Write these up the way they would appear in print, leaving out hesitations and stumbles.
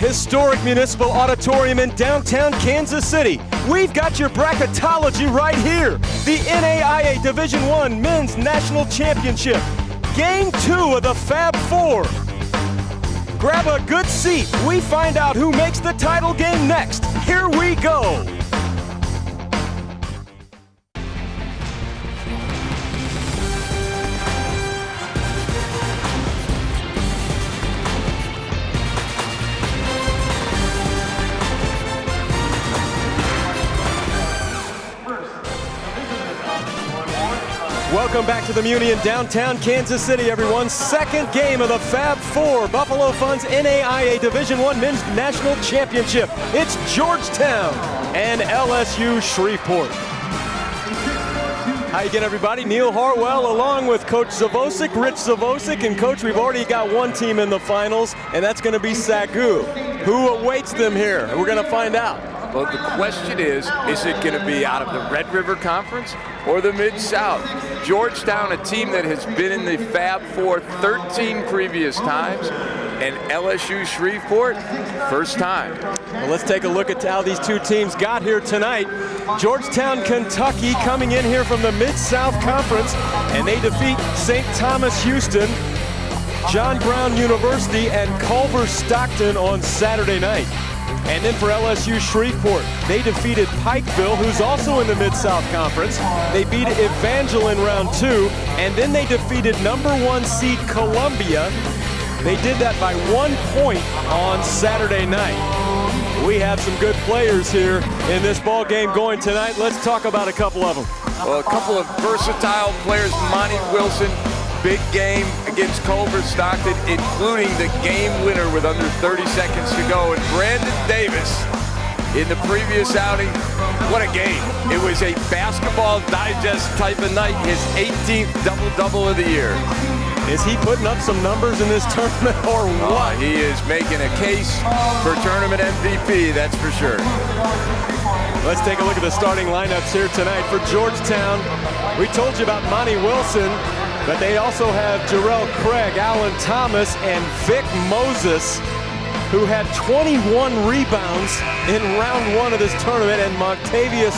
Historic Municipal Auditorium in downtown Kansas City. We've got your bracketology right here. The NAIA Division I Men's National Championship. Game 2 of the Fab Four. Grab a good seat. We find out who makes the title game next. Here we go. Welcome back to the Muni in downtown Kansas City, everyone. Second game of the Fab Four, Buffalo Fun's NAIA Division I Men's National Championship. It's Georgetown and LSU Shreveport. How you get, everybody? Neil Harwell along with Coach Zavosic, Rich Zavosic. And Coach, we've already got one team in the finals, and that's going to be Sagu. Who awaits them here? We're going to find out. Well, the question is it going to be out of the Red River Conference or the Mid-South? Georgetown, a team that has been in the Fab Four 13 previous times, and LSU Shreveport, first time. Well, let's take a look at how these two teams got here tonight. Georgetown, Kentucky coming in here from the Mid-South Conference, and they defeat St. Thomas Houston, John Brown University, and Culver Stockton on Saturday night. And then for LSU Shreveport, they defeated Pikeville, who's also in the Mid-South Conference. They beat Evangel in round 2, and then they defeated #1 seed Columbia. They did that by 1 point on Saturday night. We have some good players here in this ball game going tonight. Let's talk about a couple of them. Well, a couple of versatile players. Monty Wilson, big game against Culver Stockton, including the game winner with under 30 seconds to go. And Brandon Davis, in the previous outing, what a game. It was a basketball digest type of night, his 18th double-double of the year. Is he putting up some numbers in this tournament or what? He is making a case for tournament MVP, that's for sure. Let's take a look at the starting lineups here tonight for Georgetown. We told you about Monty Wilson, but they also have Jarrell Craig, Alan Thomas, and Vic Moses, who had 21 rebounds in round 1 of this tournament, and Montavious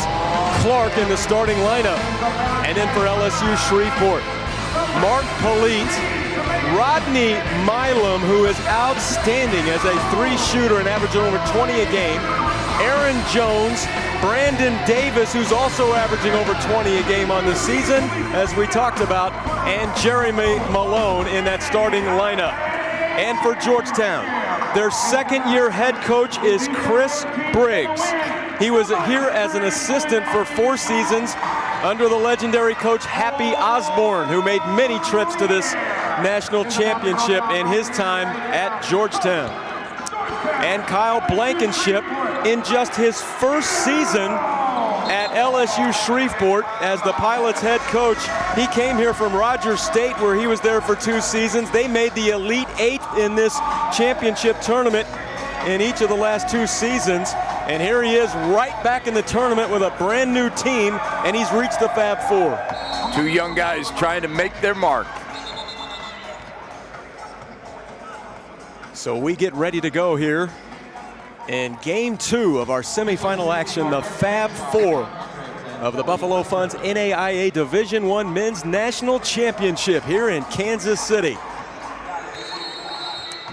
Clark in the starting lineup. And then for LSU Shreveport, Mark Polite, Rodney Milam, who is outstanding as a 3-shooter and averaging over 20 a game, Aaron Jones, Brandon Davis, who's also averaging over 20 a game on the season, as we talked about, and Jeremy Malone in that starting lineup. And for Georgetown, their second-year head coach is Chris Briggs. He was here as an assistant for 4 seasons under the legendary coach Happy Osborne, who made many trips to this national championship in his time at Georgetown. And Kyle Blankenship, in just his first season at LSU Shreveport as the Pilots head coach, he came here from Rogers State, where he was there for 2 seasons. They made the Elite 8 in this championship tournament in each of the last 2 seasons. And here he is right back in the tournament with a brand new team, and he's reached the Fab Four. 2 young guys trying to make their mark. So we get ready to go here in game 2 of our semifinal action, the Fab Four of the Buffalo Fun's NAIA Division I Men's National Championship here in Kansas City.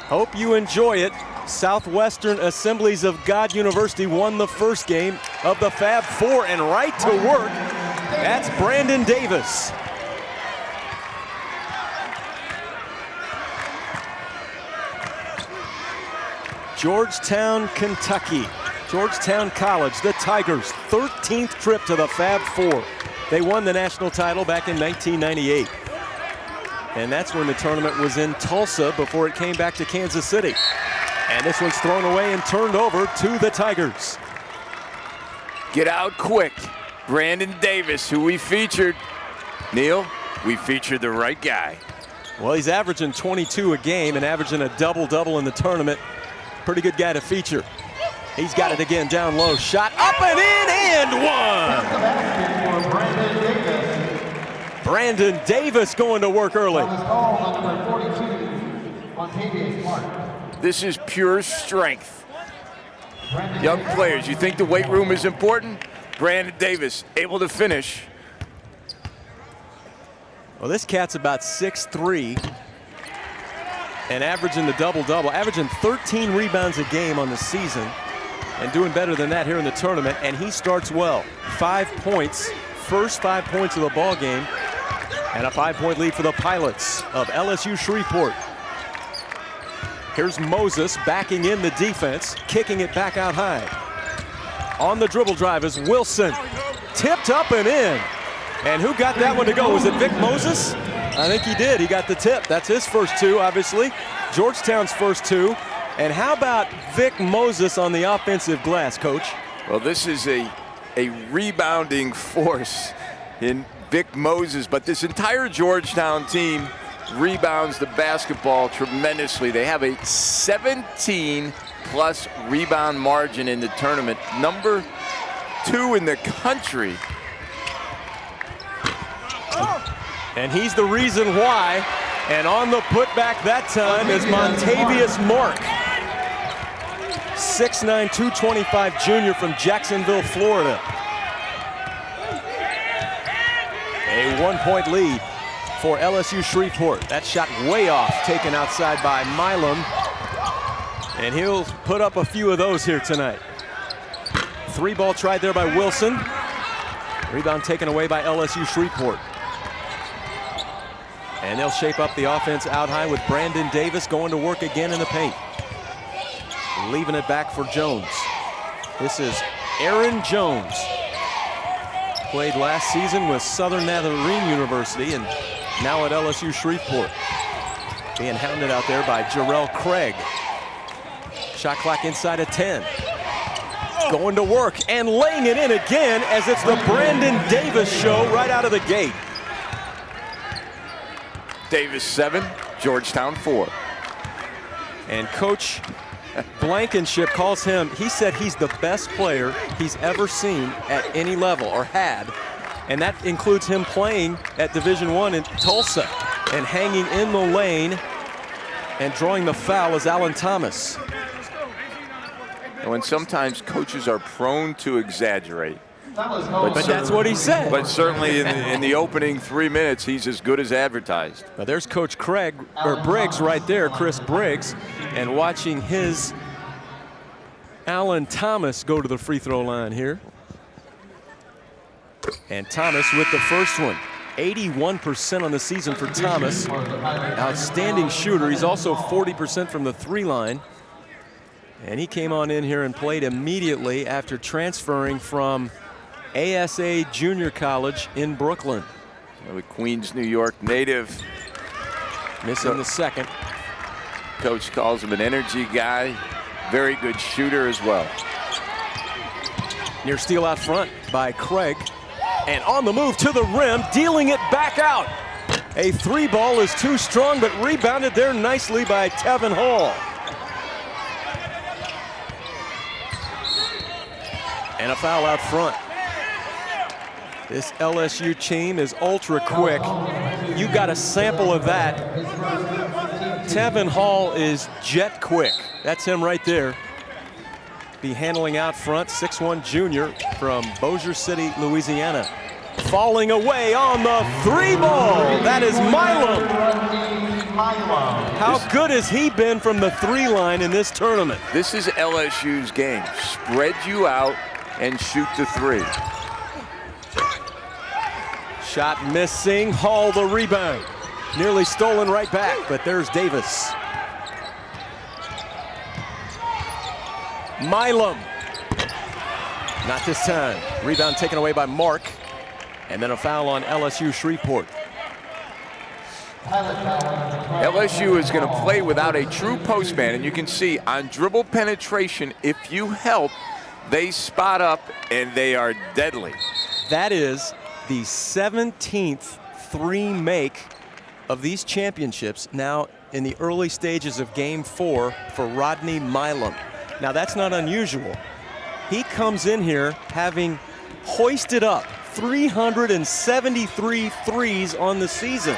Hope you enjoy it. Southwestern Assemblies of God University won the first game of the Fab Four, and right to work, that's Brandon Davis. Georgetown, Kentucky. Georgetown College, the Tigers, 13th trip to the Fab Four. They won the national title back in 1998. And that's when the tournament was in Tulsa before it came back to Kansas City. And this one's thrown away and turned over to the Tigers. Get out quick. Brandon Davis, who we featured. Neil, we featured the right guy. Well, he's averaging 22 a game and averaging a double-double in the tournament. Pretty good guy to feature. He's got it again down low. Shot up and in and one. Brandon Davis going to work early. This is pure strength. Young players, you think the weight room is important? Brandon Davis able to finish. Well, this cat's about 6'3", and averaging the double-double, averaging 13 rebounds a game on the season, and doing better than that here in the tournament. And he starts well. 5 points, first 5 points of the ball game, and a 5-point lead for the Pilots of LSU Shreveport. Here's Moses backing in the defense, kicking it back out high. On the dribble drive is Wilson, tipped up and in. And who got that one to go? Was it Vic Moses? I think he did. He got the tip. That's his first 2, obviously. Georgetown's first 2. And how about Vic Moses on the offensive glass, Coach? Well, this is a rebounding force in Vic Moses, but this entire Georgetown team rebounds the basketball tremendously. They have a 17-plus rebound margin in the tournament, number 2 in the country. And he's the reason why. And on the putback that time is Montavious Mark. 6'9", 225 junior from Jacksonville, Florida. A 1-point lead for LSU Shreveport. That shot way off, taken outside by Milam. And he'll put up a few of those here tonight. 3-ball tried there by Wilson. Rebound taken away by LSU Shreveport. And they'll shape up the offense out high with Brandon Davis going to work again in the paint. Leaving it back for Jones. This is Aaron Jones. Played last season with Southern Nazarene University and now at LSU Shreveport. Being hounded out there by Jarrell Craig. Shot clock inside of 10. Going to work and laying it in again as it's the Brandon Davis show right out of the gate. Davis 7, Georgetown 4. And Coach Blankenship calls him, he said he's the best player he's ever seen at any level or had. And that includes him playing at Division I in Tulsa and hanging in the lane, and drawing the foul is Alan Thomas. And sometimes coaches are prone to exaggerate. But that's what he said. But certainly in the opening 3 minutes, he's as good as advertised. Now there's Coach Briggs right there, Chris Briggs, and watching his Alan Thomas go to the free throw line here. And Thomas with the first one. 81% on the season for Thomas. Outstanding shooter. He's also 40% from the 3 line. And he came on in here and played immediately after transferring from ASA Junior College in Brooklyn. The Queens, New York native. Missing the second. Coach calls him an energy guy. Very good shooter as well. Near steal out front by Craig. And on the move to the rim, dealing it back out. A 3-ball is too strong, but rebounded there nicely by Tevin Hall. And a foul out front. This LSU team is ultra quick. You got a sample of that. Tevin Hall is jet quick. That's him right there. Be handling out front, 6'1" junior from Bossier City, Louisiana. Falling away on the 3-ball. That is Milam. How good has he been from the 3 line in this tournament? This is LSU's game. Spread you out and shoot the 3. Shot missing, Hall the rebound. Nearly stolen right back, but there's Davis. Milam. Not this time. Rebound taken away by Mark. And then a foul on LSU Shreveport. LSU is going to play without a true postman, and you can see on dribble penetration, if you help, they spot up and they are deadly. That is the 17th 3-make of these championships now in the early stages of Game 4 for Rodney Milam. Now that's not unusual. He comes in here having hoisted up 373 threes on the season.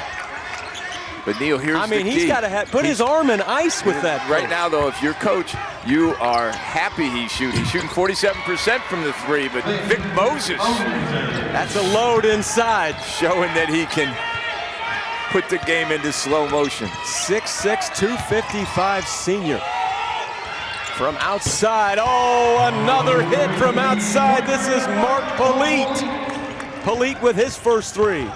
But Neil, here's the key. I mean, he's got to put his arm in ice with that. Right now, though, if you're coach, you are happy he's shooting. He's shooting 47% from the three, but Vic Moses. That's a load inside. Showing that he can put the game into slow motion. 6'6", 255 senior. From outside, oh, another hit from outside. This is Mark Polite. Polite with his first three.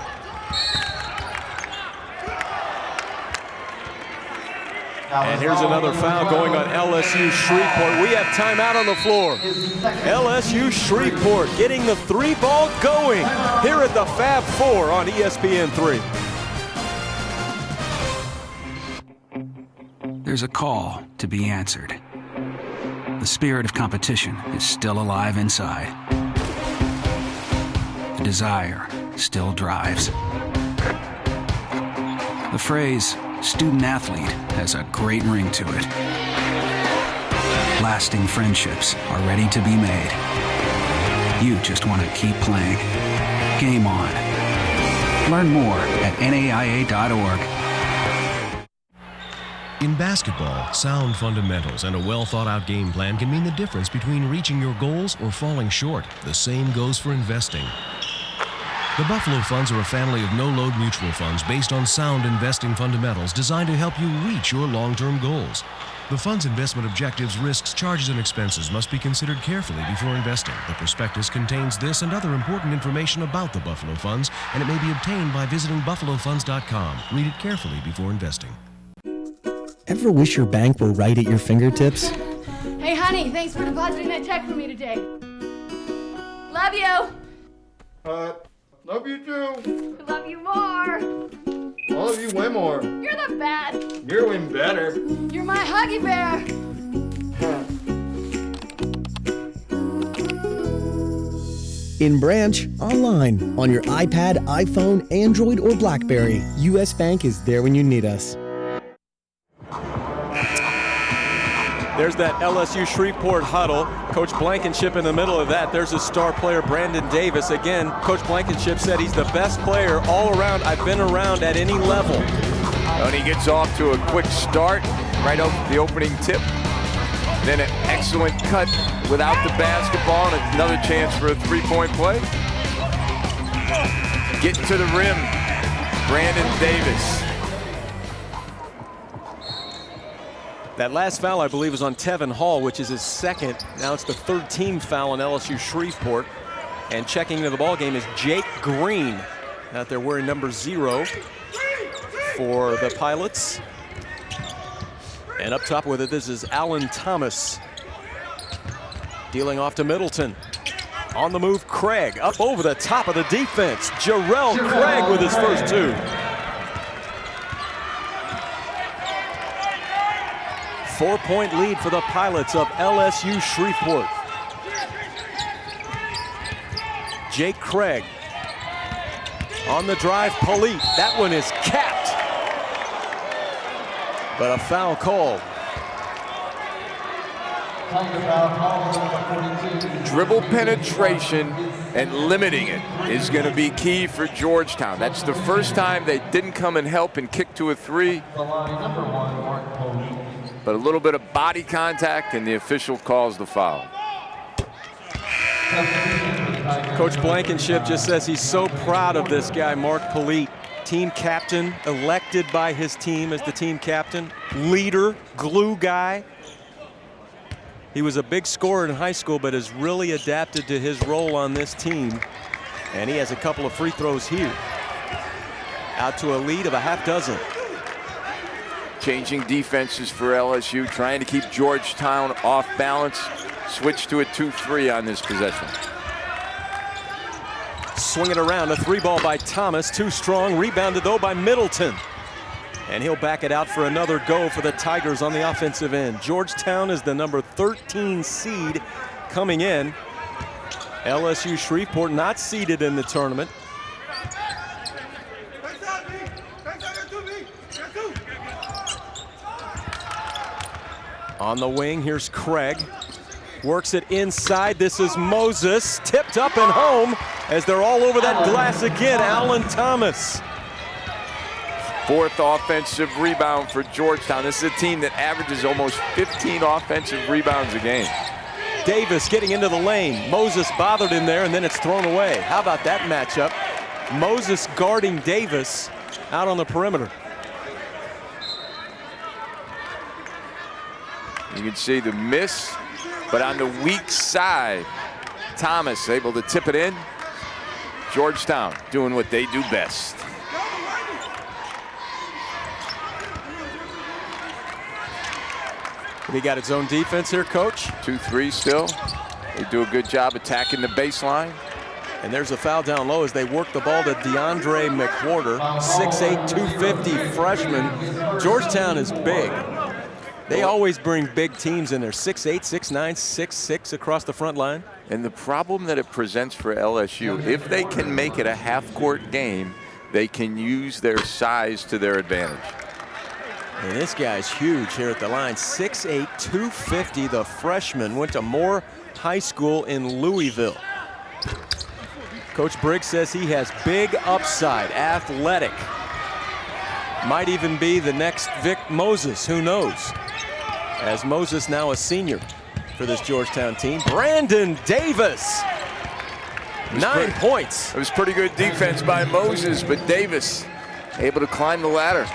And here's another foul going on LSU Shreveport. We have timeout on the floor. LSU Shreveport getting the three ball going here at the Fab 4 on ESPN3. There's a call to be answered. The spirit of competition is still alive inside. The desire still drives. The phrase student athlete has a great ring to it. Lasting friendships are ready to be made. You just want to keep playing. Game on. Learn more at naia.org. In basketball, sound fundamentals and a well-thought-out game plan can mean the difference between reaching your goals or falling short. The same goes for investing. The Buffalo Funds are a family of no-load mutual funds based on sound investing fundamentals designed to help you reach your long-term goals. The fund's investment objectives, risks, charges, and expenses must be considered carefully before investing. The prospectus contains this and other important information about the Buffalo Funds, and it may be obtained by visiting buffalofunds.com. Read it carefully before investing. Ever wish your bank were right at your fingertips? Hey, honey, thanks for depositing that check for me today. Love you. Love you too. Love you more. Love you way more. You're the best. You're way better. You're my Huggy Bear. In branch, online, on your iPad, iPhone, Android, or BlackBerry, U.S. Bank is there when you need us. There's that LSU Shreveport huddle. Coach Blankenship in the middle of that. There's his star player, Brandon Davis. Again, Coach Blankenship said he's the best player all around I've been around at any level. And he gets off to a quick start right off the opening tip. Then an excellent cut without the basketball and another chance for a three-point play. Getting to the rim, Brandon Davis. That last foul, I believe, was on Tevin Hall, which is his second. Now it's the third team foul on LSU Shreveport. And checking into the ball game is Jake Green out there wearing number 0 for the Pilots. And up top with it, this is Alan Thomas. Dealing off to Middleton. On the move, Craig. Up over the top of the defense. Jarrell Craig with his first two. Four-point lead for the Pilots of LSU Shreveport. Jake Craig on the drive, Polite. That one is capped. But a foul called. Dribble penetration and limiting it is going to be key for Georgetown. That's the first time they didn't come and help and kick to a three. But a little bit of body contact and the official calls the foul. Coach Blankenship just says he's so proud of this guy, Mark Polite. Team captain, elected by his team as the team captain. Leader, glue guy. He was a big scorer in high school, but has really adapted to his role on this team. And he has a couple of free throws here. Out to a lead of a half dozen. Changing defenses for LSU, trying to keep Georgetown off balance. Switch to a 2-3 on this possession. Swing it around, a three ball by Thomas, too strong, rebounded though by Middleton. And he'll back it out for another go for the Tigers on the offensive end. Georgetown is the number 13 seed coming in. LSU Shreveport not seeded in the tournament. On the wing, here's Craig. Works it inside. This is Moses. Tipped up and home as they're all over that glass again. Alan Thomas. Fourth offensive rebound for Georgetown. This is a team that averages almost 15 offensive rebounds a game. Davis getting into the lane. Moses bothered him there, and then it's thrown away. How about that matchup? Moses guarding Davis out on the perimeter. You can see the miss, but on the weak side, Thomas able to tip it in. Georgetown doing what they do best. He got its own defense here, Coach. 2-3 still. They do a good job attacking the baseline. And there's a foul down low as they work the ball to DeAndre McWhorter, 6'8", 250 freshman. Georgetown is big. They always bring big teams in there, 6'8", 6'9", 6'6" across the front line. And the problem that it presents for LSU, if they can make it a half-court game, they can use their size to their advantage. And this guy's huge here at the line, 6'8", 250, the freshman, went to Moore High School in Louisville. Coach Briggs says he has big upside, athletic. Might even be the next Vic Moses, who knows? As Moses now a senior for this Georgetown team. Brandon Davis, 9 points. It was pretty good defense by Moses, but Davis able to climb the ladder.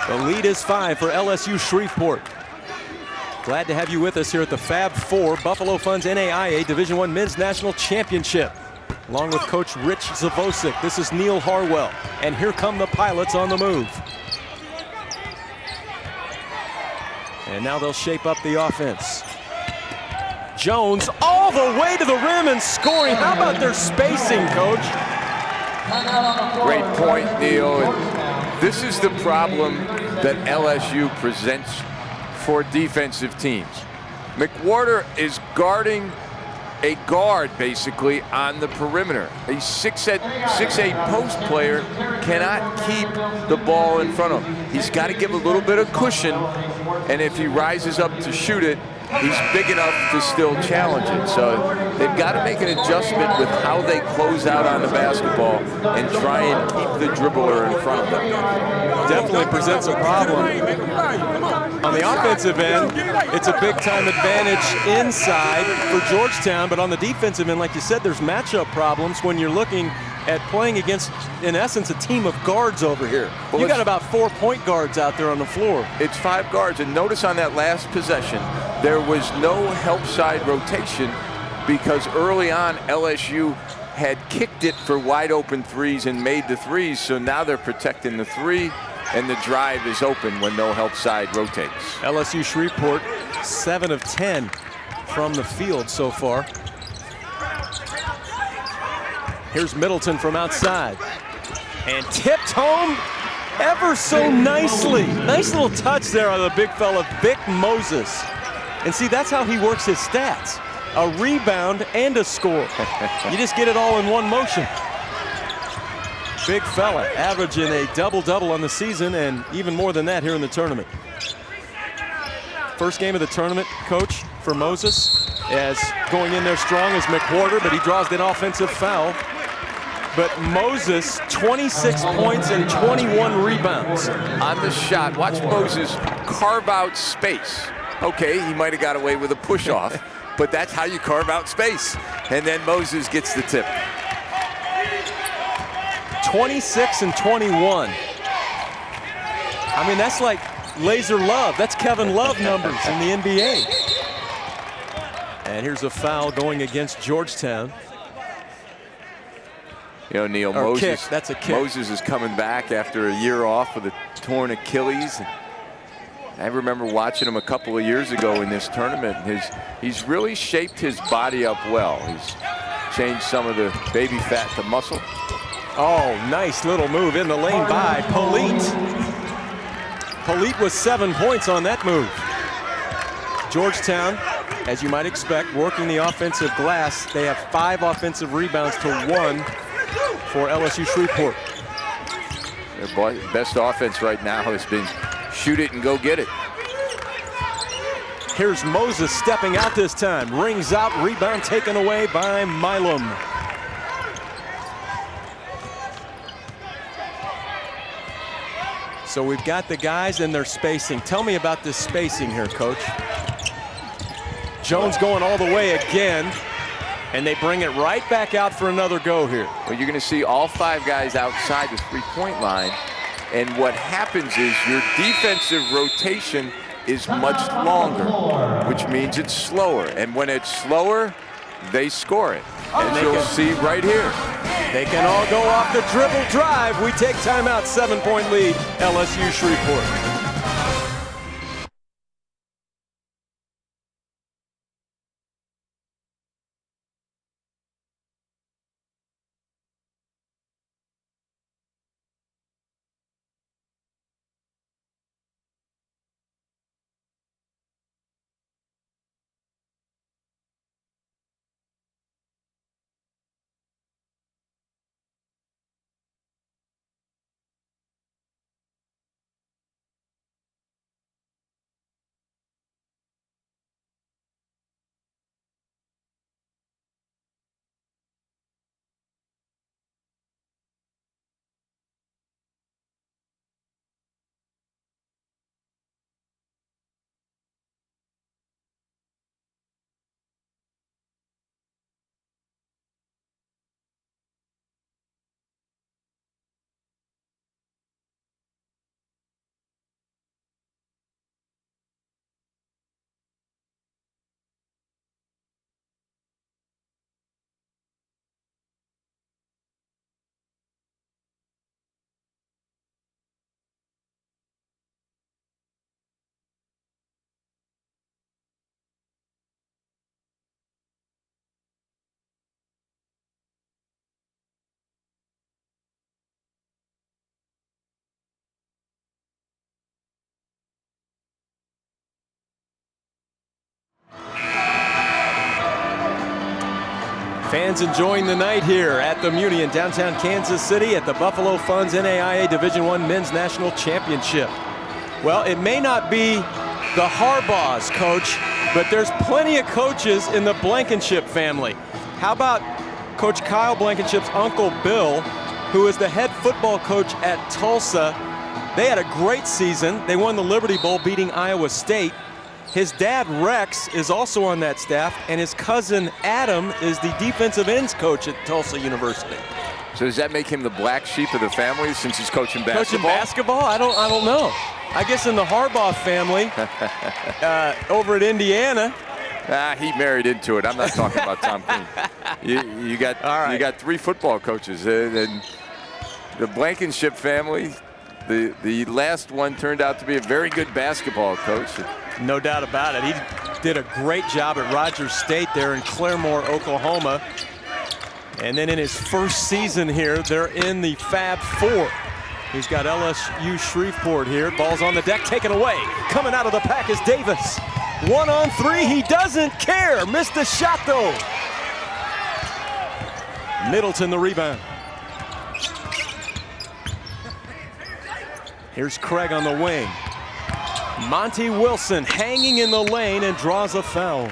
The lead is 5 for LSU Shreveport. Glad to have you with us here at the Fab Four Buffalo Funds NAIA Division I Men's National Championship. Along with Coach Rich Zavosic, this is Neil Harwell. And here come the Pilots on the move. And now they'll shape up the offense. Jones all the way to the rim and scoring. How about their spacing, Coach? Great point, Neil. And this is the problem that LSU presents for defensive teams. McWhorter is guarding a guard basically on the perimeter. A 6'8" post player cannot keep the ball in front of him. He's got to give a little bit of cushion, and if he rises up to shoot it, he's big enough to still challenge it. So they've got to make an adjustment with how they close out on the basketball and try and keep the dribbler in front of them. Definitely presents a problem. On the offensive end, it's a big-time advantage inside for Georgetown, but on the defensive end, like you said, there's matchup problems when you're looking at playing against, in essence, a team of guards over here. Well, you got about 4 point guards out there on the floor. It's 5 guards, and notice on that last possession, there was no help side rotation because early on, LSU had kicked it for wide open threes and made the threes, so now they're protecting the three, and the drive is open when no help side rotates. LSU Shreveport, 7 of 10 from the field so far. Here's Middleton from outside. And tipped home ever so nicely. Nice little touch there on the big fella, Vic Moses. And see, that's how he works his stats. A rebound and a score. You just get it all in one motion. Big fella, averaging a double-double on the season and even more than that here in the tournament. First game of the tournament, Coach, for Moses, as going in there strong as McWhorter, but he draws an offensive foul. But Moses, 26 points and 21 rebounds. On the shot, watch Moses carve out space. Okay, he might have got away with a push-off, but that's how you carve out space. And then Moses gets the tip. 26 and 21. I mean, that's like Laser Love. That's Kevin Love numbers in the NBA. And here's a foul going against Georgetown. You know, Neil, Kick. That's a kick. Moses is coming back after a year off with a torn Achilles. I remember watching him a couple of years ago in this tournament. He's really shaped his body up well. He's changed some of the baby fat to muscle. Oh, nice little move in the lane by Polite. Polite was 7 points on that move. Georgetown, as you might expect, working the offensive glass. They have 5 offensive rebounds to 1 for LSU Shreveport. Their best offense right now has been shoot it and go get it. Here's Moses stepping out this time. Rings out, rebound taken away by Milam. So we've got the guys and their spacing. Tell me about this spacing here, Coach. Jones going all the way again, and they bring it right back out for another go here. Well, you're going to see all 5 guys outside the three-point line, and what happens is your defensive rotation is much longer, which means it's slower, and when it's slower, they score it. And you'll see right here. They can all go off the dribble drive. We take timeout, 7-point lead, LSU Shreveport. Fans enjoying the night here at the Muni in downtown Kansas City at the Buffalo Funds NAIA Division I Men's National Championship. Well, it may not be the Harbaughs, Coach, but there's plenty of coaches in the Blankenship family. How about Coach Kyle Blankenship's uncle Bill, who is the head football coach at Tulsa? They had a great season. They won the Liberty Bowl, beating Iowa State. His dad, Rex, is also on that staff, and his cousin, Adam, is the defensive ends coach at Tulsa University. So does that make him the black sheep of the family since he's coaching basketball? Coaching basketball? I don't know. I guess in the Harbaugh family, over at Indiana. He married into it. I'm not talking about Tom Crean. You got 3 football coaches, and the Blankenship family. The last one turned out to be a very good basketball coach. No doubt about it. He did a great job at Rogers State there in Claremore, Oklahoma. And then in his first season here, they're in the Fab Four. He's got LSU Shreveport here. Ball's on the deck, taken away. Coming out of the pack is Davis. 1-on-3, he doesn't care. Missed the shot though. Middleton the rebound. Here's Craig on the wing. Monty Wilson hanging in the lane and draws a foul.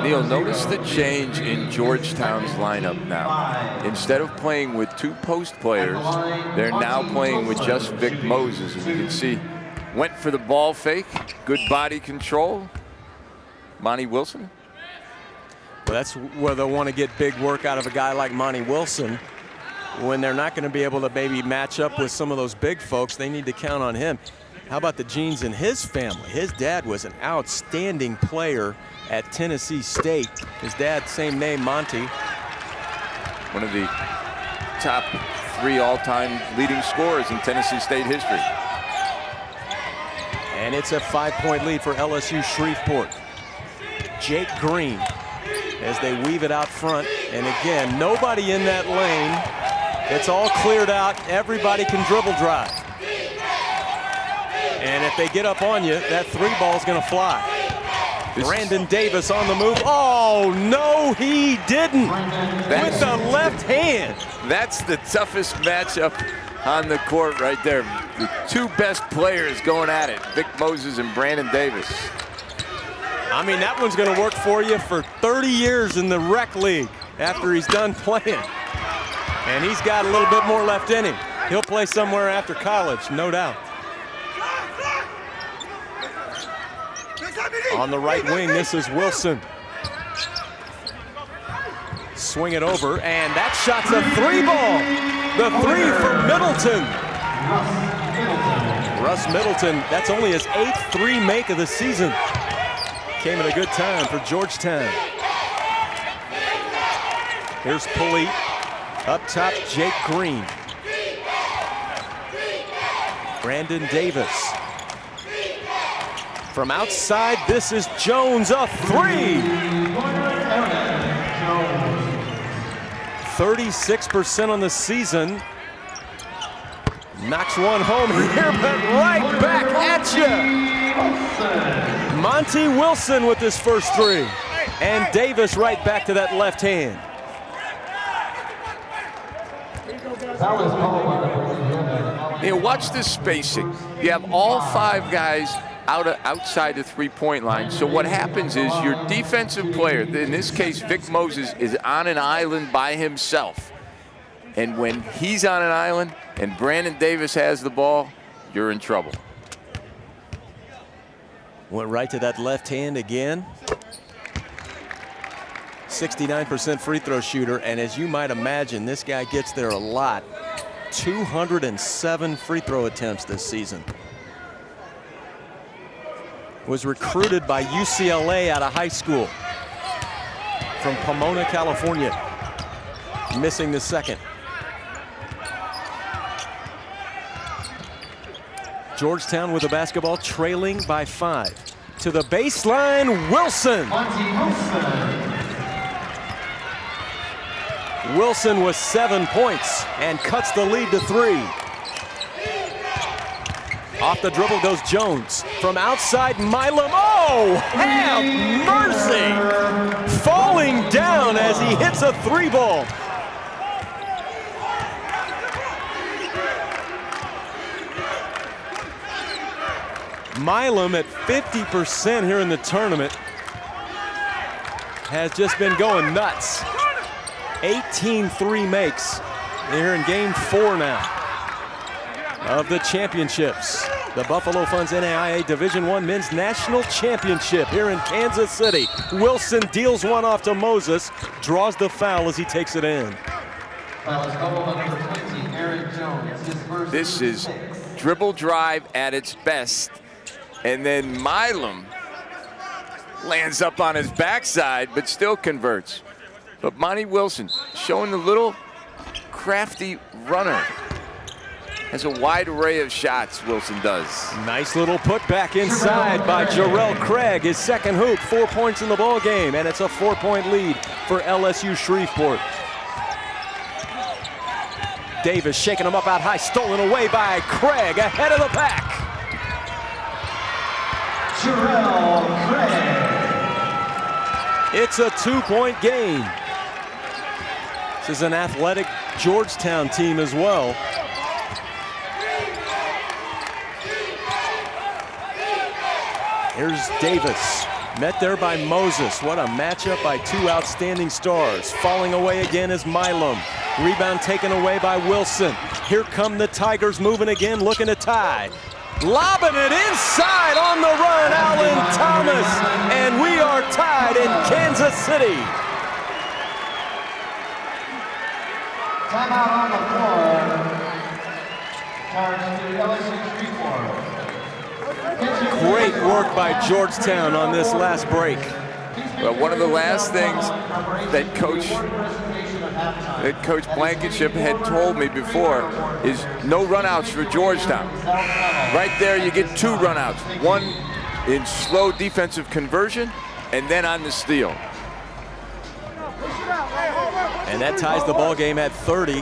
Neil, notice the change in Georgetown's lineup now. Instead of playing with 2 post players, they're now playing with just Vic Moses. And you can see, went for the ball fake, good body control. Monty Wilson. Well, that's where they'll want to get big work out of a guy like Monty Wilson. When they're not going to be able to maybe match up with some of those big folks, they need to count on him. How about the genes in his family? His dad was an outstanding player at Tennessee State. His dad, same name, Monty. One of the top 3 all-time leading scorers in Tennessee State history. And it's a 5-point lead for LSU Shreveport. Jake Green as they weave it out front. And again, nobody in that lane. It's all cleared out. Everybody can dribble drive. And if they get up on you, that 3 ball's going to fly. Brandon Davis on the move. Oh, no, he didn't. With the left hand. That's the toughest matchup on the court right there. The 2 best players going at it, Vic Moses and Brandon Davis. I mean, that one's going to work for you for 30 years in the rec league after he's done playing. And he's got a little bit more left in him. He'll play somewhere after college, no doubt. On the right wing, this is Wilson. Swing it over, and that shot's a 3-ball. The 3 for Middleton. Russ Middleton, that's only his 8th 3 make of the season. Came at a good time for Georgetown. Here's Polite. Up top, Jake Green. Brandon Davis. From outside, this is Jones, a 3. 36% on the season. Knocks one home here, but right back at you. Monty Wilson with his first 3. And Davis right back to that left hand. You know, watch this spacing. You have all 5 guys outside the 3-point line. So what happens is your defensive player, in this case Vic Moses, is on an island by himself. And when he's on an island and Brandon Davis has the ball, you're in trouble. Went right to that left hand again. 69% free throw shooter, and as you might imagine, this guy gets there a lot. 207 free throw attempts this season. Was recruited by UCLA out of high school from Pomona, California. Missing the second. Georgetown with the basketball, trailing by 5. To the baseline, Wilson. Wilson with 7 points and cuts the lead to 3. Off the dribble goes Jones. From outside, Milam. Oh, have mercy! Falling down as he hits a 3-ball. Milam at 50% here in the tournament has just been going nuts. 18 3 makes here in game 4 now of the championships. The Buffalo Funds NAIA Division I Men's National Championship here in Kansas City. Wilson deals one off to Moses, draws the foul as he takes it in. This is dribble drive at its best. And then Milam lands up on his backside, but still converts. But Monty Wilson showing the little crafty runner. Has a wide array of shots, Wilson does. Nice little putback inside by Jarrell Craig. His second hoop, 4 points in the ball game, and it's a 4-point lead for LSU Shreveport. Davis shaking him up out high, stolen away by Craig, ahead of the pack. Jarrell Craig. It's a 2-point game. This is an athletic Georgetown team as well. Here's Davis, met there by Moses. What a matchup by 2 outstanding stars. Falling away again is Milam. Rebound taken away by Wilson. Here come the Tigers moving again, looking to tie. Lobbing it inside on the run, Alan Thomas. And we are tied in Kansas City. Timeout on the floor. Charge to LSU Shreveport. Great work by Georgetown on this last break. Well, one of the last things that Coach Blankenship had told me before is no runouts for Georgetown. Right there, you get 2 runouts. One in slow defensive conversion, and then on the steal. And that ties the ball game at 30.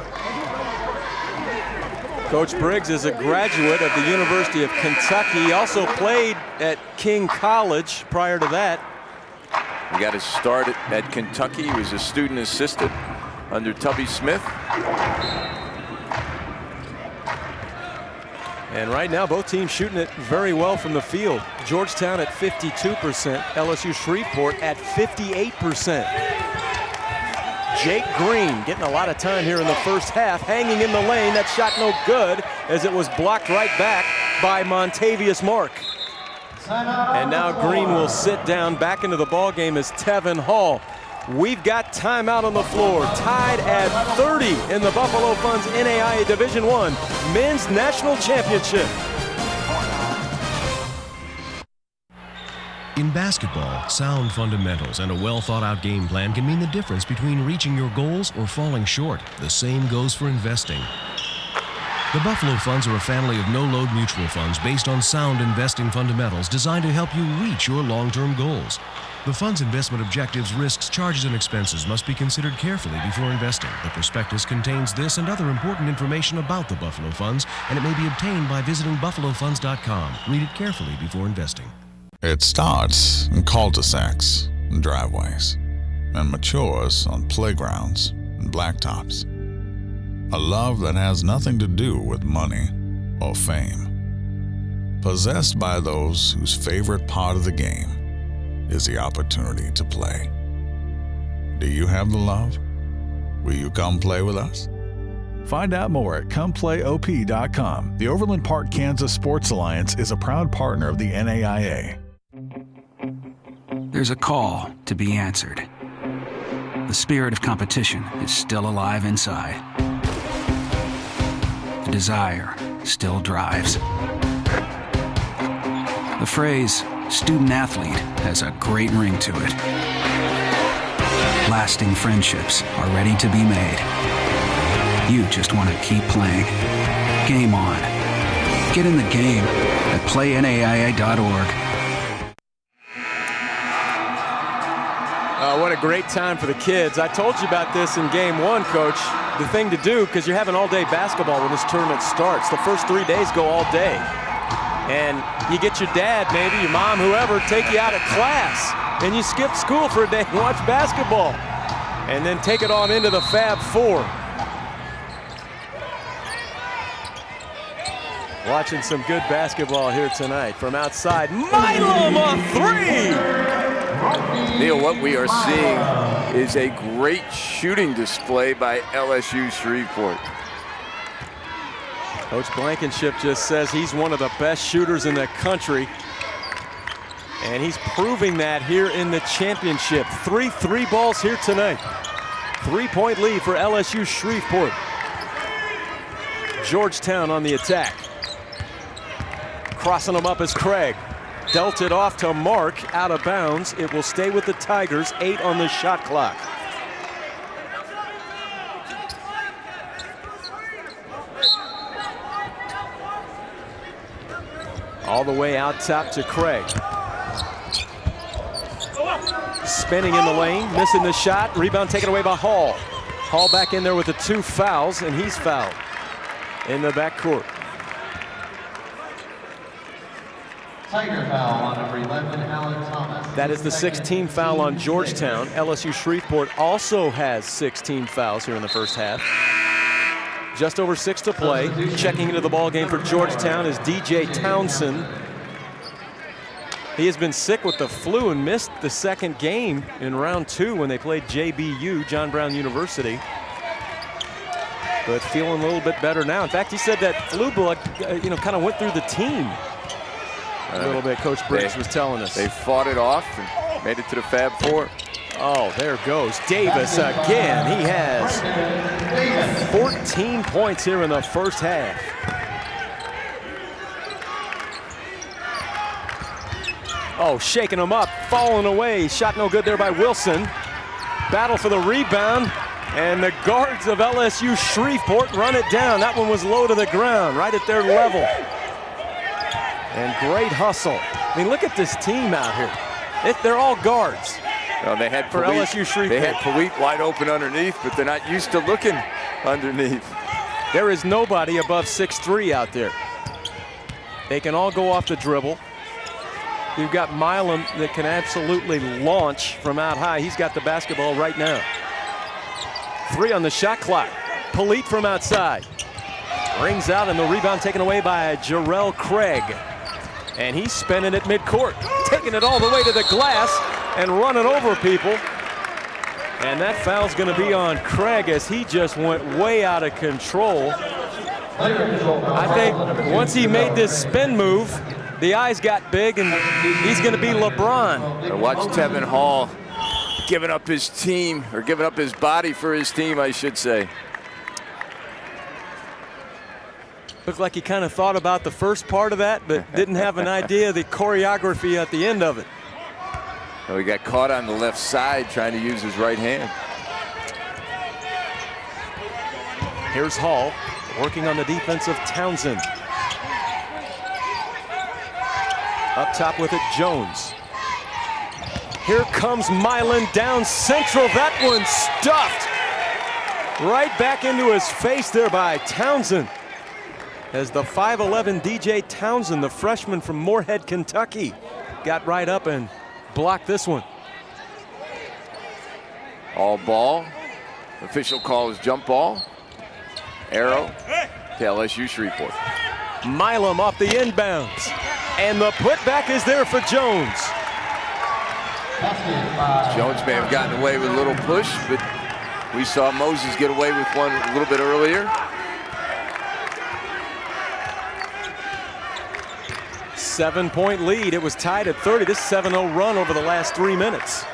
Coach Briggs is a graduate of the University of Kentucky. He also played at King College prior to that. He got his start at Kentucky. He was a student assistant under Tubby Smith. And right now, both teams shooting it very well from the field. Georgetown at 52%, LSU Shreveport at 58%. Jake Green getting a lot of time here in the first half, hanging in the lane. That shot no good as it was blocked right back by Montavious Mark. And now Green will sit down. Back into the ball game is Tevin Hall. We've got timeout on the floor, tied at 30 in the Buffalo Funds NAIA Division I Men's National Championship. In basketball, sound fundamentals and a well-thought-out game plan can mean the difference between reaching your goals or falling short. The same goes for investing. The Buffalo Funds are a family of no-load mutual funds based on sound investing fundamentals designed to help you reach your long-term goals. The fund's investment objectives, risks, charges, and expenses must be considered carefully before investing. The prospectus contains this and other important information about the Buffalo Funds, and it may be obtained by visiting buffalofunds.com. Read it carefully before investing. It starts in cul-de-sacs and driveways and matures on playgrounds and blacktops. A love that has nothing to do with money or fame. Possessed by those whose favorite part of the game is the opportunity to play. Do you have the love? Will you come play with us? Find out more at ComePlayOP.com. The Overland Park, Kansas Sports Alliance is a proud partner of the NAIA. There's a call to be answered. The spirit of competition is still alive inside. The desire still drives. The phrase student athlete has a great ring to it. Lasting friendships are ready to be made. You just want to keep playing. Game on. Get in the game at playnaia.org. What a great time for the kids. I told you about this in game one, Coach. The thing to do, because you're having all-day basketball when this tournament starts. The first 3 days go all day. And you get your dad, maybe your mom, whoever, take you out of class. And you skip school for a day and watch basketball. And then take it on into the Fab Four. Watching some good basketball here tonight from outside. Milam a three! Neil, what we are seeing is a great shooting display by LSU Shreveport. Coach Blankenship just says he's one of the best shooters in the country. And he's proving that here in the championship. 3 balls here tonight. 3-point lead for LSU Shreveport. Georgetown on the attack. Crossing them up is Craig. Dealt it off to Mark, out of bounds. It will stay with the Tigers, 8 on the shot clock. All the way out top to Craig. Spinning in the lane, missing the shot. Rebound taken away by Hall. Hall back in there with the 2 fouls, and he's fouled in the backcourt. Tiger foul on number 11, Alan Thomas. That is the 16th foul on Georgetown. LSU Shreveport also has 16 fouls here in the first half. Just over 6 to play. Checking into the ball game for Georgetown is DJ Townsend. He has been sick with the flu and missed the second game in round 2 when they played JBU, John Brown University. But feeling a little bit better now. In fact, he said that flu bug, kind of went through the team a little bit. Coach Briggs was telling us. They fought it off and made it to the Fab Four. Oh, there goes Davis again. He has 14 points here in the first half. Oh, shaking him up, falling away. Shot no good there by Wilson. Battle for the rebound, and the guards of LSU Shreveport run it down. That one was low to the ground, right at their level. And great hustle. I mean, look at this team out here. They're all guards. Well, they had for LSU Shreveport. They had Polite wide open underneath, but they're not used to looking underneath. There is nobody above 6'3" out there. They can all go off the dribble. You've got Milam that can absolutely launch from out high. He's got the basketball right now. 3 on the shot clock. Polite from outside. Rings out, and the rebound taken away by Jarrell Craig. And he's spinning it midcourt, taking it all the way to the glass and running over people. And that foul's going to be on Craig as he just went way out of control. I think once he made this spin move, the eyes got big, and he's going to be LeBron. And watch Tevin Hall giving up his team, or giving up his body for his team, I should say. Looked like he kind of thought about the first part of that, but didn't have an idea of the choreography at the end of it. Well, he got caught on the left side trying to use his right hand. Here's Hall working on the defense of Townsend. Up top with it, Jones. Here comes Milan down central. That one stuffed right back into his face there by Townsend. As the 5'11 DJ Townsend, the freshman from Moorhead, Kentucky, got right up and blocked this one. All ball. Official call is jump ball. Arrow to LSU Shreveport. Milam off the inbounds. And the putback is there for Jones. Jones may have gotten away with a little push, but we saw Moses get away with one a little bit earlier. 7-point lead. It was tied at 30. This 7-0 run over the last 3 minutes.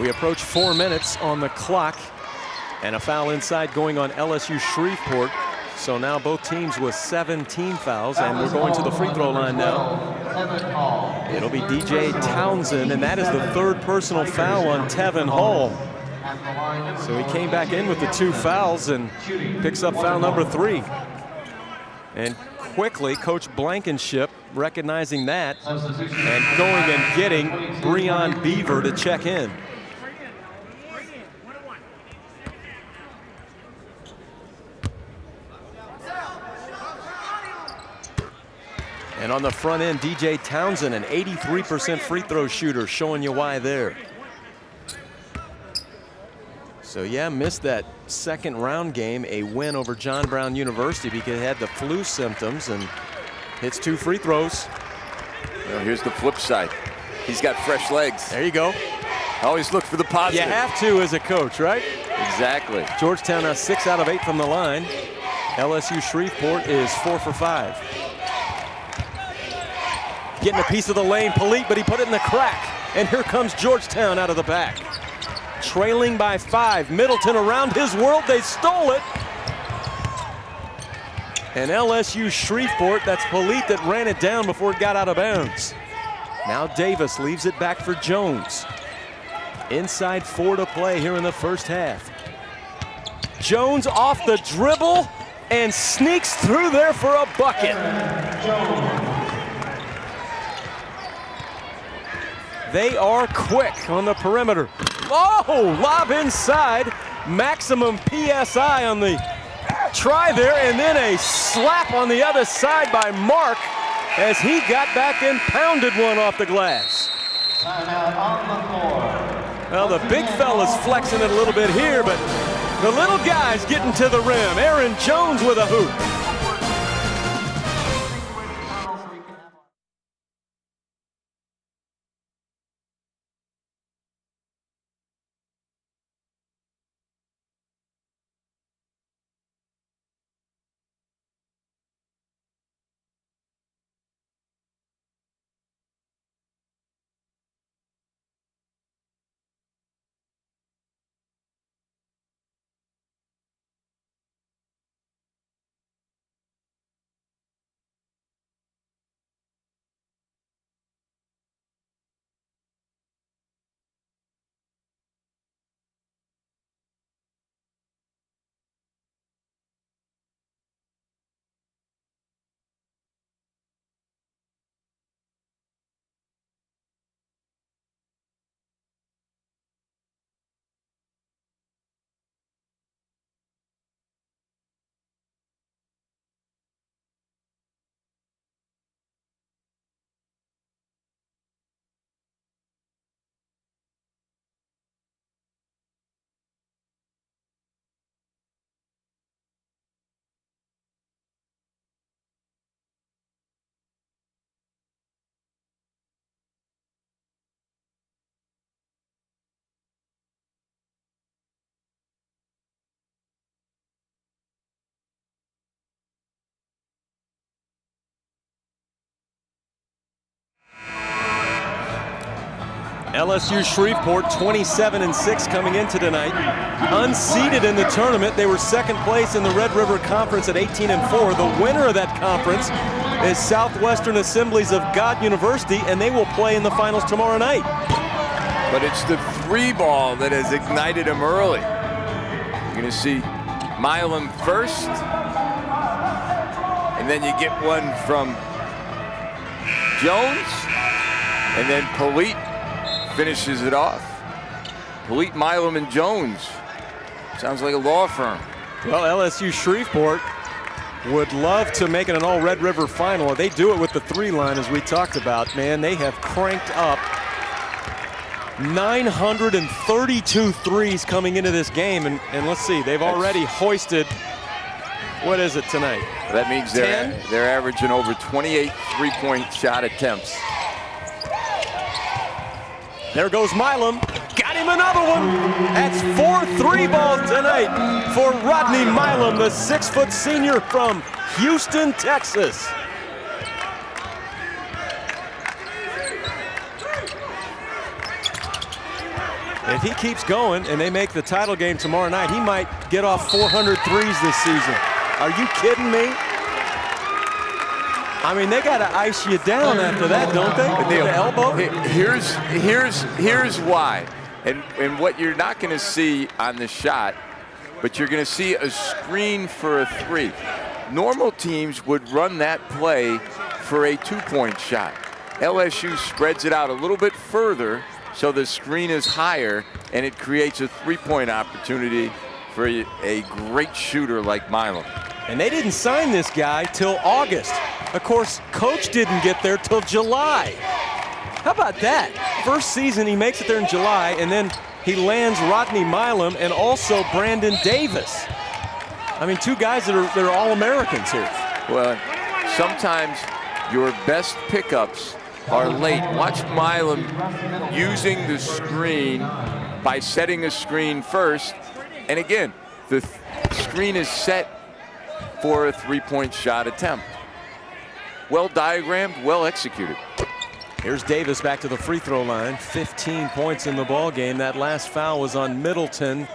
We approach 4 minutes on the clock, and a foul inside going on LSU Shreveport. So now both teams with 17 fouls, and we're going to the free throw line now. It'll be DJ Townsend, and that is the third personal foul on Tevin Hall. So he came back in with the 2 fouls and picks up foul number 3. And quickly, Coach Blankenship recognizing that and going and getting Breon Beaver to check in. And on the front end, DJ Townsend, an 83% free throw shooter, showing you why there. So yeah, missed that second round game, a win over John Brown University because it had the flu symptoms, and hits 2 free throws. Well, here's the flip side. He's got fresh legs. There you go. Always look for the positive. You have to as a coach, right? Exactly. Georgetown now 6 out of 8 from the line. LSU Shreveport is 4 for 5. Getting a piece of the lane, Polite, but he put it in the crack. And here comes Georgetown out of the back. Trailing by 5. Middleton around his world. They stole it. And LSU Shreveport, that's Polite that ran it down before it got out of bounds. Now Davis leaves it back for Jones. Inside 4 to play here in the first half. Jones off the dribble and sneaks through there for a bucket. They are quick on the perimeter. Oh, lob inside. Maximum PSI on the try there, and then a slap on the other side by Mark as he got back and pounded one off the glass. Well, the big fella's flexing it a little bit here, but the little guy's getting to the rim. Aaron Jones with a hoop. LSU Shreveport 27-6 coming into tonight. Unseeded in the tournament. They were second place in the Red River Conference at 18-4. The winner of that conference is Southwestern Assemblies of God University, and they will play in the finals tomorrow night. But it's the three ball that has ignited them early. You're going to see Milam first, and then you get one from Jones, and then Polite finishes it off. Polite, Milam, and Jones. Sounds like a law firm. Well, LSU Shreveport would love to make it an all Red River final. They do it with the three line, as we talked about. Man, they have cranked up 932 threes coming into this game. And let's see, they've already hoisted, what is it tonight? That means they're averaging over 28 three-point shot attempts. There goes Milam. Got him another one. That's 4 3 balls tonight for Rodney Milam, the 6-foot senior from Houston, Texas. If he keeps going and they make the title game tomorrow night, he might get off 400 threes this season. Are you kidding me? I mean, they got to ice you down after that, don't they? The elbow? Here's why. And what you're not going to see on the shot, but you're going to see a screen for a three. Normal teams would run that play for a two-point shot. LSU spreads it out a little bit further so the screen is higher, and it creates a three-point opportunity for a great shooter like Milam. And they didn't sign this guy till August. Of course, coach didn't get there till July. How about that? First season, he makes it there in July, and then he lands Rodney Milam and also Brandon Davis. I mean, two guys that are All-Americans here. Well, sometimes your best pickups are late. Watch Milam using the screen by setting a screen first. And again, the screen is set for a three-point shot attempt. Well diagrammed, well executed. Here's Davis back to the free throw line. 15 points in the ball game. That last foul was on Middleton.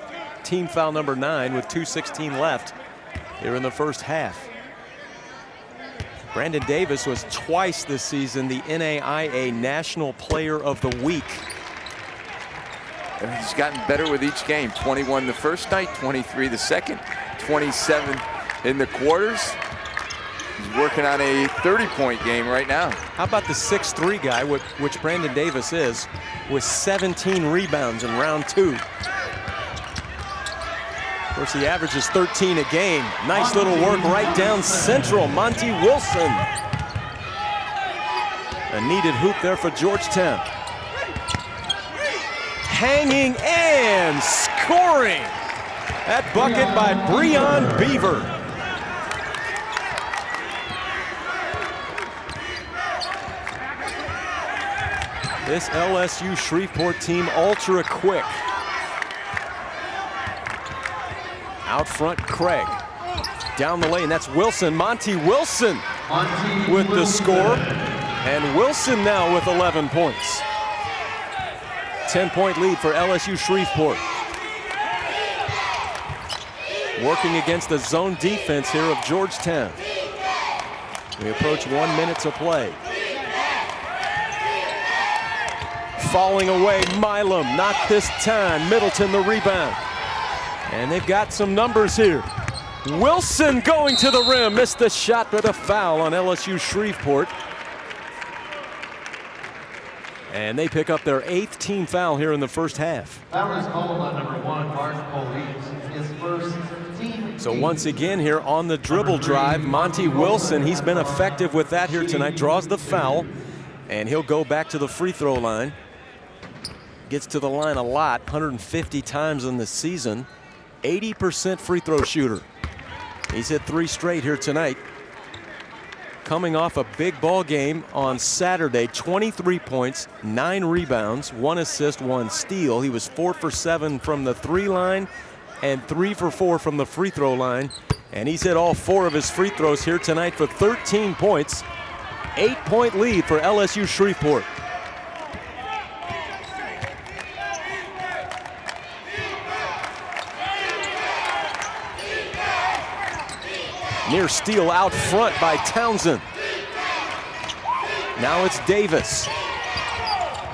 Team foul number 9 with 2:16 left here in the first half. Brandon Davis was twice this season the NAIA National Player of the Week. And he's gotten better with each game. 21 the first night, 23 the second, 27 in the quarters. He's working on a 30-point game right now. How about the 6'3" guy, which Brandon Davis is, with 17 rebounds in round 2. Of course, he averages 13 a game. Nice little work right down central. Monty Wilson. A needed hoop there for Georgetown. Hanging and scoring. That bucket by Breon Beaver. This LSU Shreveport team ultra quick. Out front, Craig. Down the lane, that's Wilson. Monty Wilson with the score. And Wilson now with 11 points. 10-point lead for LSU Shreveport. Working against the zone defense here of Georgetown. We approach 1 minute to play. Falling away, Milam, not this time. Middleton the rebound. And they've got some numbers here. Wilson going to the rim, missed the shot with a foul on LSU Shreveport. And they pick up their 8th team foul here in the first half. Foul is called on number 1, Mark Polite, his first team. So once again here on the dribble drive, Monty Wilson, he's been effective with that here tonight, draws the foul, and he'll go back to the free throw line. Gets to the line a lot, 150 times in the season. 80% free throw shooter. He's hit 3 straight here tonight. Coming off a big ball game on Saturday, 23 points, 9 rebounds, 1 assist, 1 steal. He was 4 for 7 from the 3 line and 3 for 4 from the free throw line. And he's hit all 4 of his free throws here tonight for 13 points. 8-point lead for LSU Shreveport. Near steal out front by Townsend. Now it's Davis.